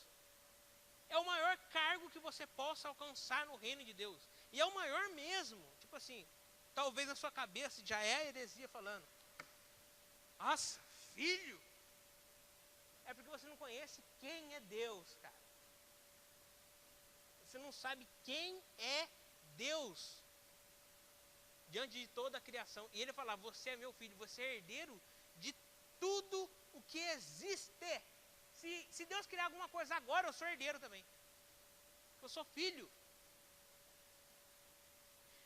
É o maior cargo que você possa alcançar no reino de Deus. E é o maior mesmo. Tipo assim, talvez na sua cabeça já é a heresia falando. Nossa, filho? É porque você não conhece quem é Deus, cara. Você não sabe quem é Deus diante de toda a criação. E ele fala, você é meu filho, você é herdeiro de tudo o que existe. Se Deus criar alguma coisa agora, eu sou herdeiro também. Eu sou filho.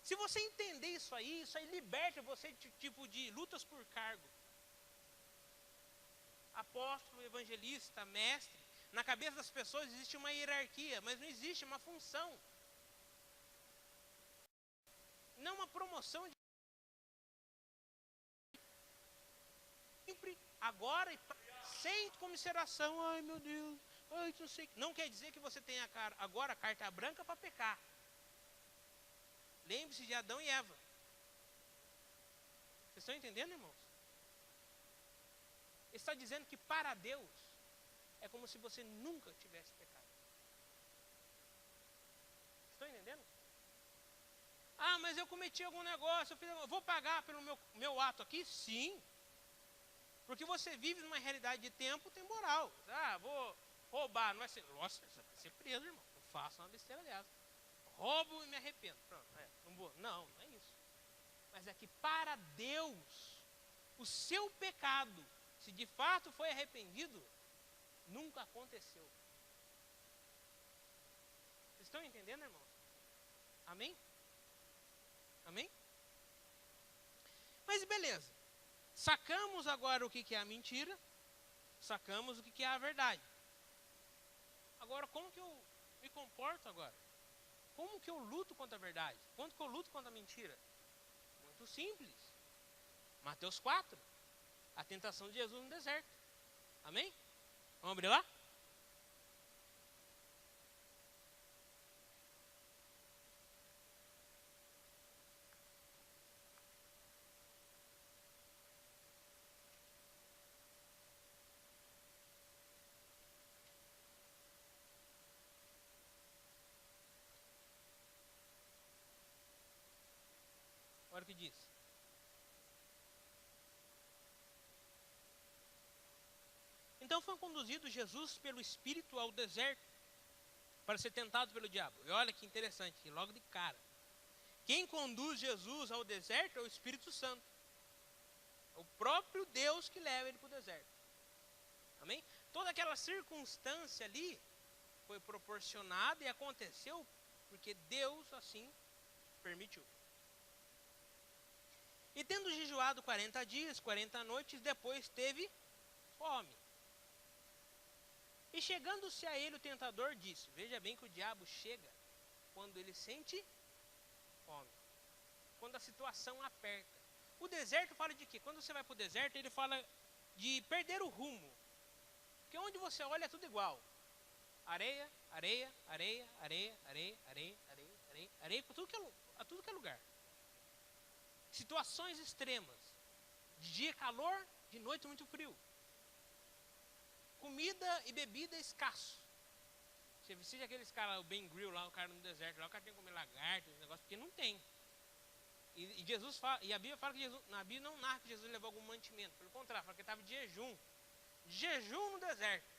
Se você entender isso aí liberta você de tipo de lutas por cargo. Apóstolo, evangelista, mestre. Na cabeça das pessoas existe uma hierarquia, mas não existe uma função. Não uma promoção de... agora, sem comiseração. Ai, meu Deus, ai, não sei. Não quer dizer que você tenha agora a carta branca para pecar. Lembre-se de Adão e Eva. Vocês estão entendendo, irmãos? Ele está dizendo que para Deus é como se você nunca tivesse pecado. Estão entendendo? Ah, mas eu cometi algum negócio, eu vou pagar pelo meu ato aqui? Sim. Porque você vive numa realidade de tempo temporal. Ah, vou roubar, não vai ser. Nossa, você vai ser preso, irmão. Não faça uma besteira dessa. Roubo e me arrependo. Pronto, não vou. Não é isso. Mas é que para Deus, o seu pecado, se de fato foi arrependido, nunca aconteceu. Vocês estão entendendo, irmãos? Amém? Amém? Mas beleza. Sacamos agora o que é a mentira. Sacamos o que é a verdade. Agora, como que eu me comporto agora? Como que eu luto contra a verdade? Como que eu luto contra a mentira? Muito simples. Mateus 4. A tentação de Jesus no deserto. Amém? Vamos abrir lá? Olha o que diz. Então foi conduzido Jesus pelo Espírito ao deserto para ser tentado pelo diabo. E olha que interessante, logo de cara. Quem conduz Jesus ao deserto é o Espírito Santo. É o próprio Deus que leva ele para o deserto. Amém? Toda aquela circunstância ali foi proporcionada e aconteceu porque Deus assim permitiu. E tendo jejuado 40 dias, 40 noites, depois teve fome. E chegando-se a ele o tentador disse, veja bem que o diabo chega quando ele sente fome. Quando a situação aperta. O deserto fala de quê? Quando você vai para o deserto, ele fala de perder o rumo. Porque onde você olha é tudo igual. Areia, areia, areia, areia, areia, areia, areia, areia, areia, para tudo que é lugar. Situações extremas. De dia calor, de noite muito frio. Comida e bebida escasso. Você visita aqueles caras, o Ben Grill lá, o cara no deserto, lá o cara tem que comer lagarto, esse negócio, porque não tem. E Jesus fala, e a Bíblia fala que Jesus, na Bíblia não narra que Jesus levou algum mantimento. Pelo contrário, fala que ele estava de jejum. Jejum no deserto.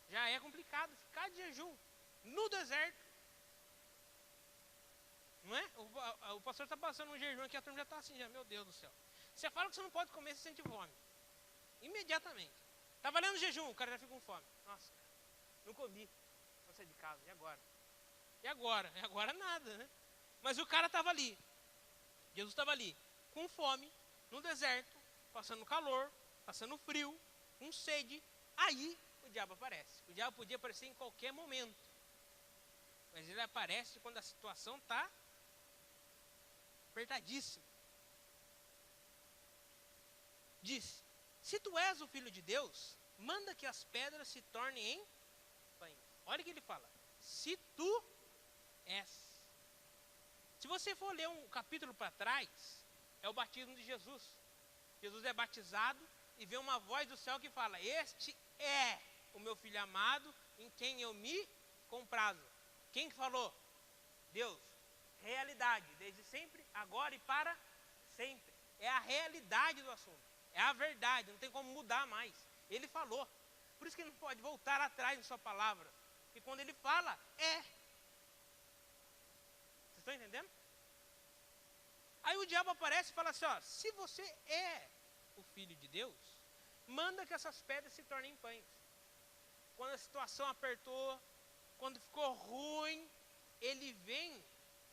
Já é complicado ficar de jejum no deserto. Não é? O pastor está passando um jejum aqui, a turma já está assim, já, meu Deus do céu. Você fala que você não pode comer, você sente fome. Imediatamente. Está valendo jejum, o cara já fica com fome. Nossa, não comi. Vou sair de casa, e agora? E agora? E agora nada, né? Mas o cara estava ali. Jesus estava ali, com fome, no deserto, passando calor, passando frio, com sede. Aí o diabo aparece. O diabo podia aparecer em qualquer momento. Mas ele aparece quando a situação está apertadíssima. Diz, se tu és o Filho de Deus, manda que as pedras se tornem em pães. Olha o que ele fala. Se tu és. Se você for ler um capítulo para trás, é o batismo de Jesus. Jesus é batizado e vê uma voz do céu que fala, este é o meu Filho amado, em quem eu me comprazo. Quem que falou? Deus. Realidade, desde sempre, agora e para sempre. É a realidade do assunto. É a verdade, não tem como mudar mais. Ele falou. Por isso que ele não pode voltar atrás em sua palavra. Porque quando ele fala, é. Vocês estão entendendo? Aí o diabo aparece e fala assim, ó, se você é o Filho de Deus, manda que essas pedras se tornem pães. Quando a situação apertou, quando ficou ruim, ele vem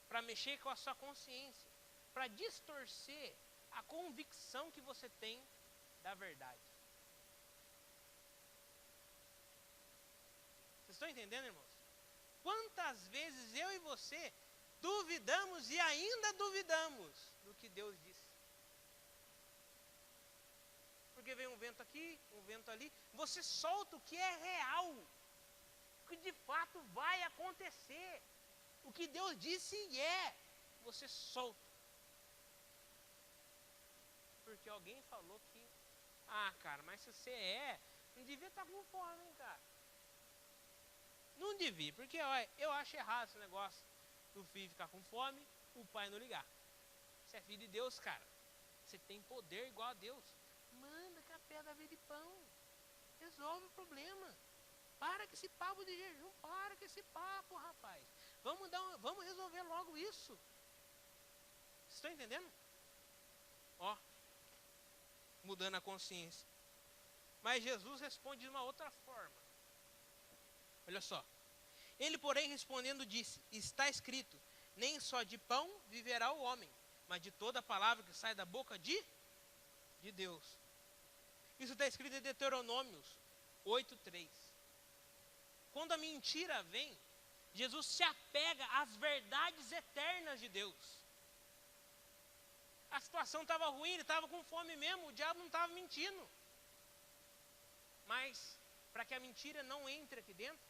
para mexer com a sua consciência, para distorcer a convicção que você tem da verdade. Vocês estão entendendo, irmãos? Quantas vezes eu e você duvidamos e ainda duvidamos do que Deus disse? porque vem um vento aqui, um vento ali. Você solta o que é real, o que de fato vai acontecer. O que Deus disse você solta. Porque alguém falou que, cara, mas se você não devia estar com fome, hein, cara. Não devia, porque olha, eu acho errado esse negócio do filho ficar com fome, o pai não ligar. Você é filho de Deus, cara. Você tem poder igual a Deus. Manda café da vida de pão. Resolve o problema. Para com esse papo de jejum. Para com esse papo, rapaz. Vamos resolver logo isso. Vocês estão entendendo? Ó. Mudando a consciência. Mas Jesus responde de uma outra forma. Olha só. Ele, porém, respondendo, disse: está escrito, nem só de pão viverá o homem, mas de toda a palavra que sai da boca de Deus. Isso está escrito em Deuteronômios 8:3. Quando a mentira vem, Jesus se apega às verdades eternas de Deus. A situação estava ruim, ele estava com fome mesmo, o diabo não estava mentindo. Mas, para que a mentira não entre aqui dentro,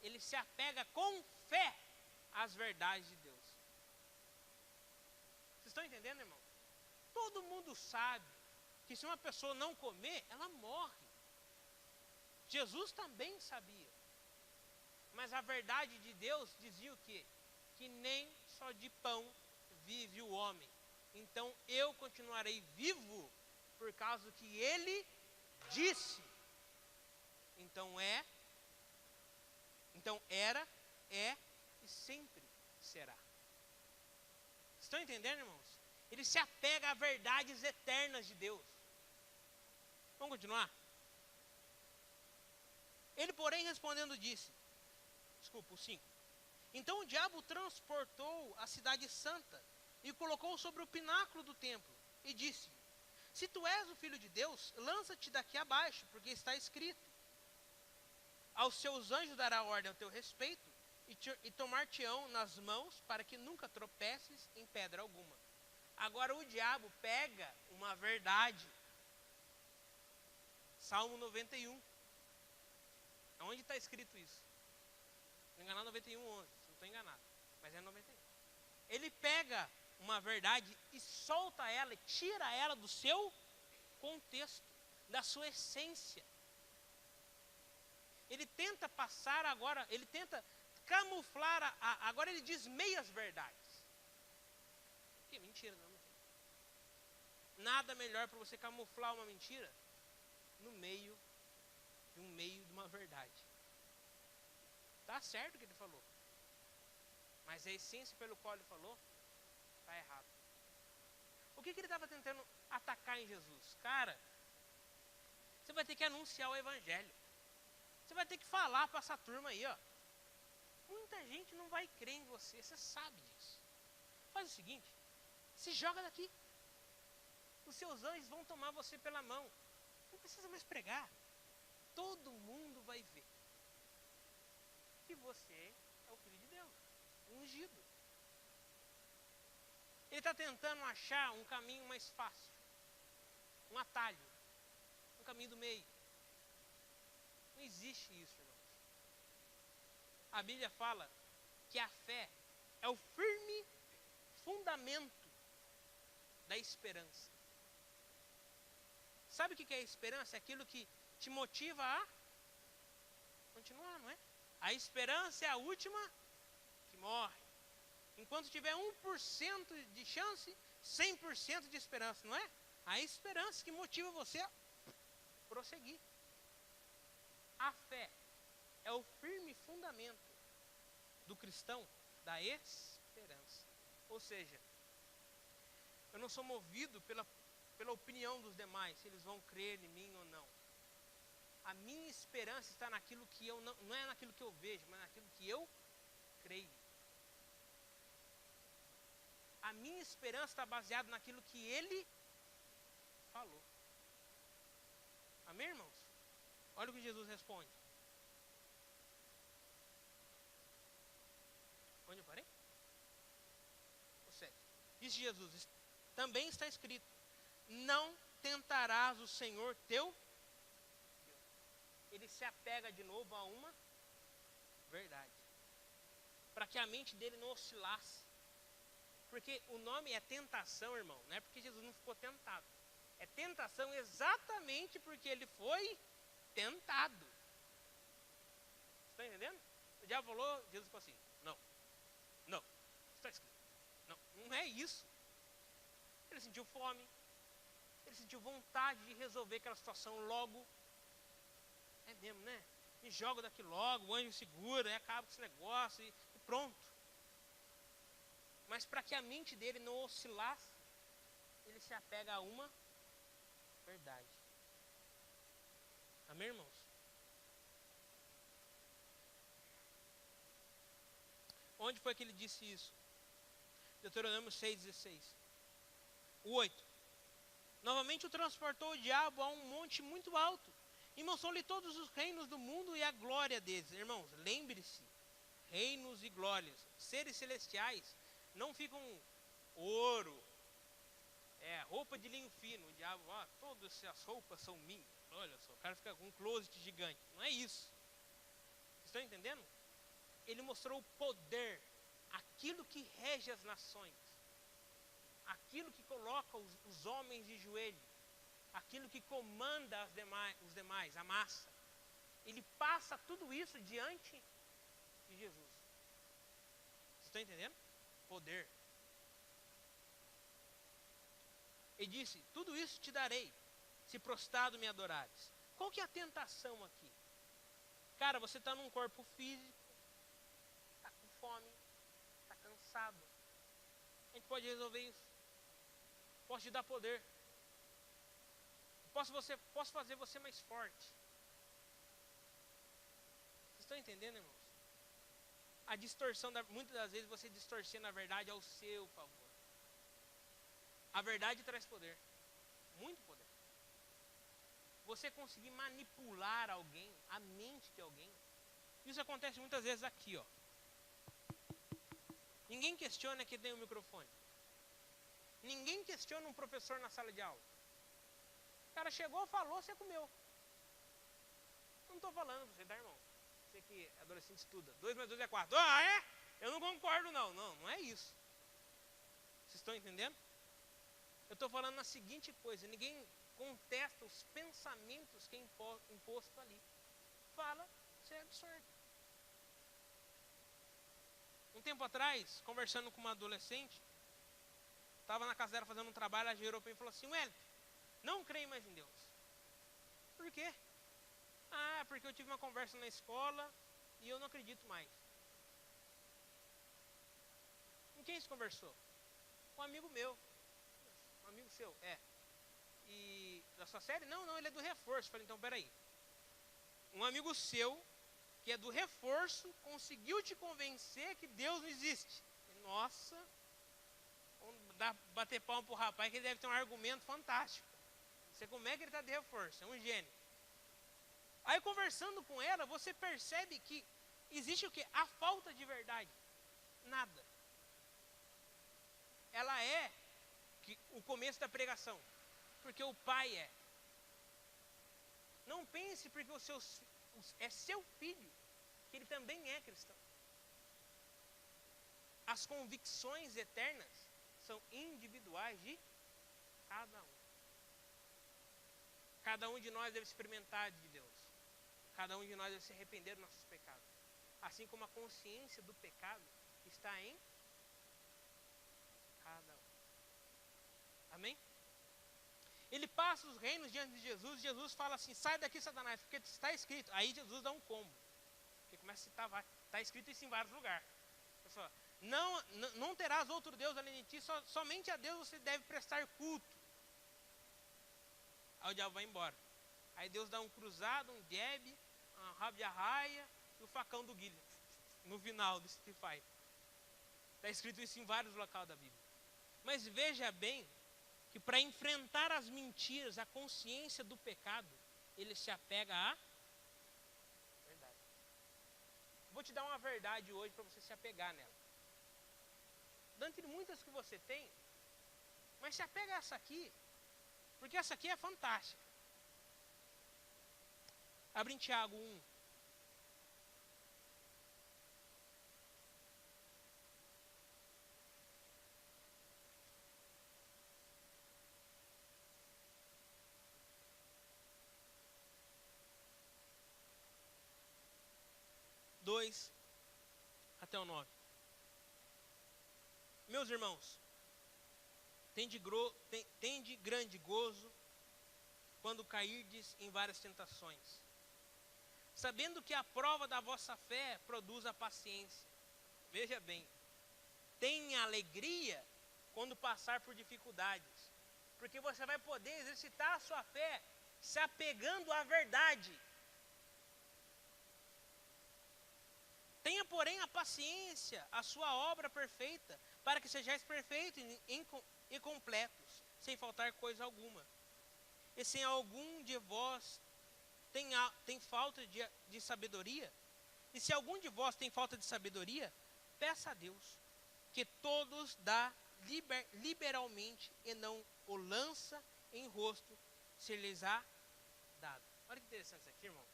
ele se apega com fé às verdades de Deus. Vocês estão entendendo, irmão? Todo mundo sabe que se uma pessoa não comer, ela morre. Jesus também sabia. Mas a verdade de Deus dizia o quê? Que nem só de pão vive o homem. Então eu continuarei vivo por causa do que ele disse. Então era, é e sempre será. Estão entendendo, irmãos? Ele se apega a verdades eternas de Deus. Vamos continuar? Ele, porém, respondendo, disse, o 5. Então o diabo transportou a cidade santa e colocou sobre o pináculo do templo e disse: se tu és o filho de Deus, lança-te daqui abaixo, porque está escrito: aos seus anjos dará ordem ao teu respeito e tomar-te-ão nas mãos para que nunca tropeces em pedra alguma. Agora o diabo pega uma verdade. Salmo 91. Onde está escrito isso? Não enganar 91:11, não estou enganado, mas é 91. Ele pega uma verdade e solta ela, e tira ela do seu contexto, da sua essência. Ele tenta passar agora, ele tenta camuflar, agora ele diz meias verdades. Que mentira, não tem. Nada melhor para você camuflar uma mentira no meio de uma verdade. Está certo o que ele falou, mas a essência pelo qual ele falou está errado. O que ele estava tentando atacar em Jesus? Cara, você vai ter que anunciar o evangelho. Você vai ter que falar para essa turma aí, ó. Muita gente não vai crer em você, você sabe disso. Faz o seguinte, se joga daqui. Os seus anjos vão tomar você pela mão. Não precisa mais pregar. Todo mundo vai ver que você é o Filho de Deus, ungido. Ele está tentando achar um caminho mais fácil, um atalho, um caminho do meio. Não existe isso, irmãos. A Bíblia fala que a fé é o firme fundamento da esperança. Sabe o que é a esperança? É aquilo que te motiva a continuar, não é? A esperança é a última que morre. Enquanto tiver 1% de chance, 100% de esperança, não é? A esperança que motiva você a prosseguir. A fé é o firme fundamento do cristão da esperança. Ou seja, eu não sou movido pela opinião dos demais, se eles vão crer em mim ou não. A minha esperança está naquilo que eu não é naquilo que eu vejo, mas naquilo que eu creio. A minha esperança está baseada naquilo que ele falou. Amém, irmãos? Olha o que Jesus responde. Onde eu parei? O 7. Disse Jesus: também está escrito: não tentarás o Senhor teu Deus. Ele se apega de novo a uma verdade, para que a mente dele não oscilasse. Porque o nome é tentação, irmão, não é porque Jesus não ficou tentado. É tentação exatamente porque ele foi tentado. Está entendendo? O diabo falou, Jesus falou assim, não, está escrito. Não é isso. Ele sentiu fome, ele sentiu vontade de resolver aquela situação logo. É mesmo, né? Me joga daqui logo, o anjo segura, e acaba com esse negócio e pronto. Mas para que a mente dele não oscilasse, ele se apega a uma verdade. Amém, irmãos? Onde foi que ele disse isso? Deuteronômio 6,16. O 8. Novamente o transportou o diabo a um monte muito alto e mostrou-lhe todos os reinos do mundo e a glória deles. Irmãos, lembre-se, reinos e glórias, seres celestiais não ficam ouro, roupa de linho fino. O diabo, todas as roupas são minhas. Olha só, o cara fica com um closet gigante. Não é isso. Estão entendendo? Ele mostrou o poder, aquilo que rege as nações, aquilo que coloca os homens de joelho, aquilo que comanda os demais, a massa. Ele passa tudo isso diante de Jesus. Vocês estão entendendo? Poder. Ele disse, tudo isso te darei, se prostrado me adorares. Qual que é a tentação aqui? Cara, você está num corpo físico, está com fome, está cansado. A gente pode resolver isso. Posso te dar poder. Posso fazer você mais forte. Vocês estão entendendo, irmãos? A distorção, muitas das vezes você distorcendo a verdade ao seu favor. A verdade traz poder. Muito poder. Você conseguir manipular alguém, a mente de alguém. Isso acontece muitas vezes aqui, ó. Ninguém questiona que tem um microfone. Ninguém questiona um professor na sala de aula. O cara chegou, falou, você comeu. Não estou falando pra você, tá, irmão? Você que é adolescente estuda. 2 mais 2 é 4. Ah, é? Eu não concordo, não. Não é isso. Vocês estão entendendo? Eu estou falando na seguinte coisa. Ninguém contesta os pensamentos que é imposto ali. Fala, você absorve. Um tempo atrás, conversando com uma adolescente, estava na casa dela fazendo um trabalho, ela girou para mim e falou assim, Wellington, não creio mais em Deus. Por quê? Ah, porque eu tive uma conversa na escola e eu não acredito mais. Com quem você conversou? Com um amigo meu. Um amigo seu? É. E da sua série? Não, ele é do reforço. Falei, então peraí. Um amigo seu, que é do reforço, conseguiu te convencer que Deus não existe. Nossa, vamos bater palma pro rapaz que ele deve ter um argumento fantástico. Você, como é que ele está de reforço? É um gênio. Aí conversando com ela, você percebe que existe o quê? A falta de verdade. Nada. Ela é o começo da pregação. Porque o pai é. Não pense porque é seu filho, que ele também é cristão. As convicções eternas são individuais de cada um. Cada um de nós deve experimentar de Deus. Cada um de nós deve se arrepender dos nossos pecados. Assim como a consciência do pecado está em cada um. Amém? Ele passa os reinos diante de Jesus. Jesus fala assim, sai daqui, Satanás, porque está escrito. Aí Jesus dá um combo. Porque começa a citar, está escrito isso em vários lugares. Pessoal, não terás outro Deus além de ti, somente a Deus você deve prestar culto. Aí o diabo vai embora. Aí Deus dá um cruzado, um jab, um rabo de arraia e o facão do Guilherme. No final do Street Fighter. Está escrito isso em vários locais da Bíblia. Mas veja bem que para enfrentar as mentiras, a consciência do pecado, ele se apega à verdade. Vou te dar uma verdade hoje para você se apegar nela. Dentre muitas que você tem, mas se apega a essa aqui. Porque essa aqui é fantástica. Abre em Tiago 1. Dois até o 9. Meus irmãos, tende grande gozo quando cairdes em várias tentações, sabendo que a prova da vossa fé produz a paciência. Veja bem, tenha alegria quando passar por dificuldades, porque você vai poder exercitar a sua fé se apegando à verdade. Tenha, porém, a paciência, a sua obra perfeita, para que sejais perfeitos e completos, sem faltar coisa alguma. E se algum de vós tem falta de sabedoria, e se algum de vós tem falta de sabedoria, peça a Deus, que todos dá liberalmente, e não o lança em rosto, se lhes há dado. Olha que interessante isso aqui, irmão.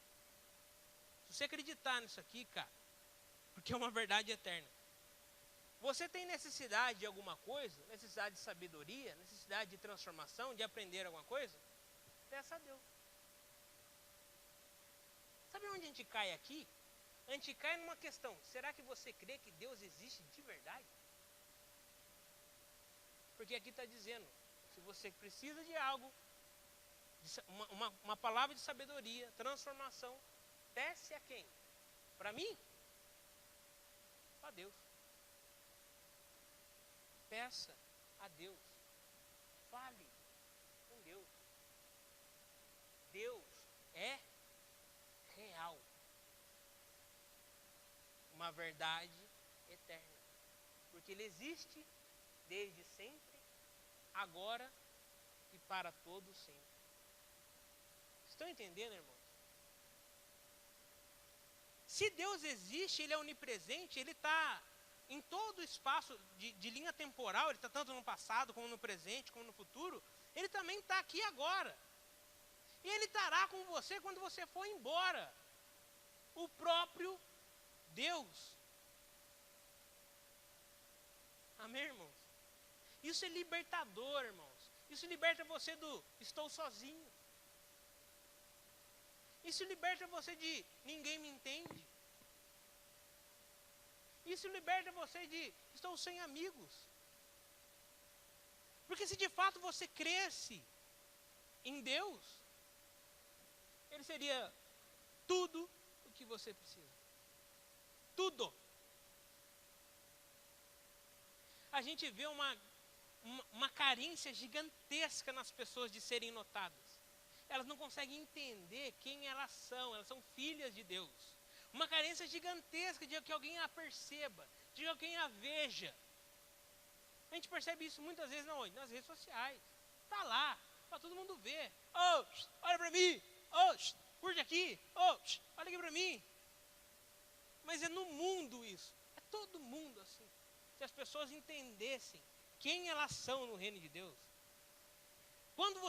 Se você acreditar nisso aqui, cara, porque é uma verdade eterna. Você tem necessidade de alguma coisa, necessidade de sabedoria, necessidade de transformação, de aprender alguma coisa? Peça a Deus. Sabe onde a gente cai aqui? A gente cai numa questão: será que você crê que Deus existe de verdade? Porque aqui está dizendo, se você precisa de algo, uma palavra de sabedoria, transformação, peça a quem? Para mim? A Deus. Peça a Deus. Fale com Deus. Deus é real. Uma verdade eterna. Porque Ele existe desde sempre, agora e para todo sempre. Estão entendendo, irmãos? Se Deus existe, Ele é onipresente, Ele está em todo o espaço de linha temporal, Ele está tanto no passado, como no presente, como no futuro, Ele também está aqui agora. E Ele estará com você quando você for embora. O próprio Deus. Amém, irmãos? Isso é libertador, irmãos. Isso liberta você do estou sozinho. Isso liberta você de ninguém me entende. Isso liberta você de estou sem amigos. Porque se de fato você cresce em Deus, Ele seria tudo o que você precisa. Tudo. A gente vê uma carência gigantesca nas pessoas de serem notadas. Elas não conseguem entender quem elas são filhas de Deus. Uma carência gigantesca de que alguém a perceba, de que alguém a veja. A gente percebe isso muitas vezes nas redes sociais. Está lá, para todo mundo ver. Oh, olha para mim. Oh, curte aqui. Oh, olha aqui para mim. Mas é no mundo isso. É todo mundo assim. Se as pessoas entendessem quem elas são no reino de Deus. Quando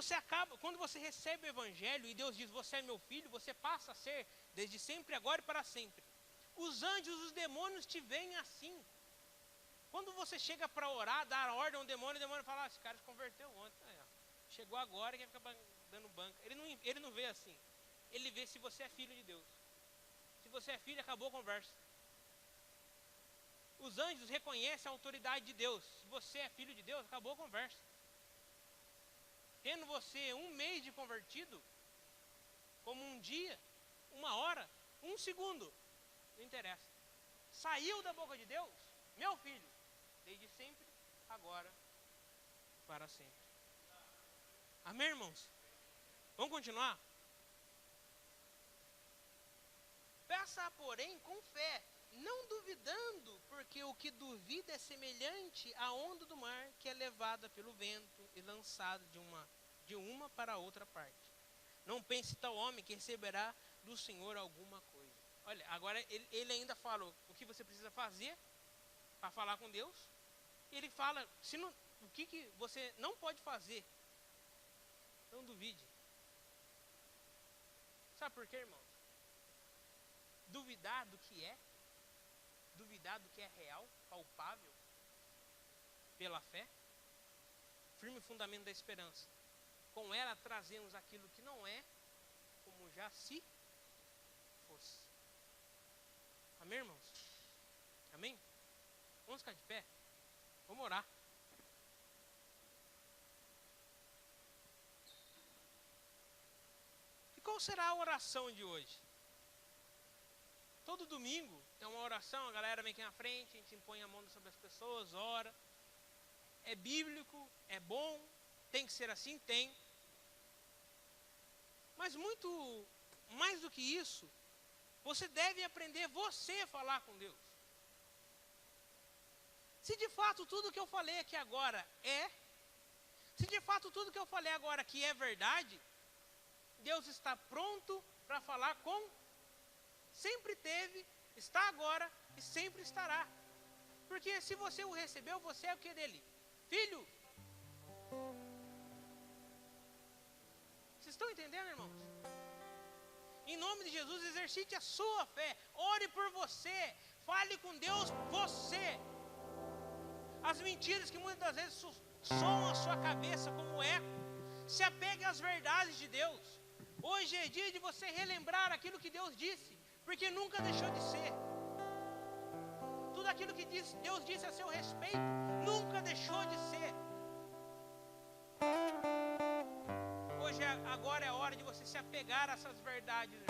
você recebe o evangelho e Deus diz, você é meu filho, você passa a ser desde sempre, agora e para sempre. Os anjos, os demônios te veem assim. Quando você chega para orar, dar ordem ao demônio, o demônio fala, esse cara se converteu ontem. Chegou agora e quer ficar dando banca. Ele não vê assim. Ele vê se você é filho de Deus. Se você é filho, acabou a conversa. Os anjos reconhecem a autoridade de Deus. Se você é filho de Deus, acabou a conversa. Tendo você um mês de convertido, como um dia, uma hora, um segundo, não interessa. Saiu da boca de Deus, meu filho, desde sempre, agora, para sempre. Amém, irmãos? Vamos continuar? Peça, porém, com fé, não duvidando, porque o que duvida é semelhante à onda do mar, que é levada pelo vento e lançada de uma para outra parte. Não pense tal homem que receberá do Senhor alguma coisa. Olha, agora ele ainda fala o que você precisa fazer para falar com Deus. E ele fala o que você não pode fazer Não duvide. Sabe por quê, irmãos? Duvidar do que é real, palpável, pela fé, firme fundamento da esperança. Com ela trazemos aquilo que não é, como já se fosse. Amém, irmãos? Amém? Vamos ficar de pé? Vamos orar. E qual será a oração de hoje? Todo domingo tem uma oração, a galera vem aqui na frente, a gente impõe a mão sobre as pessoas, ora. É bíblico, é bom, tem que ser assim? Tem. Mas muito mais do que isso, você deve aprender você a falar com Deus. Se de fato tudo que eu falei aqui agora se de fato tudo que eu falei agora aqui é verdade, Deus está pronto para falar com, sempre teve, está agora e sempre estará. Porque se você o recebeu, você é o que dele? Filho. Vocês estão entendendo, irmãos? Em nome de Jesus, exercite a sua fé. Ore por você. Fale com Deus, você. As mentiras que muitas das vezes soam a sua cabeça como eco, se apegue às verdades de Deus. Hoje é dia de você relembrar aquilo que Deus disse, porque nunca deixou de ser. Tudo aquilo que Deus disse a seu respeito, nunca deixou de ser. Hoje, agora é a hora de você se apegar a essas verdades.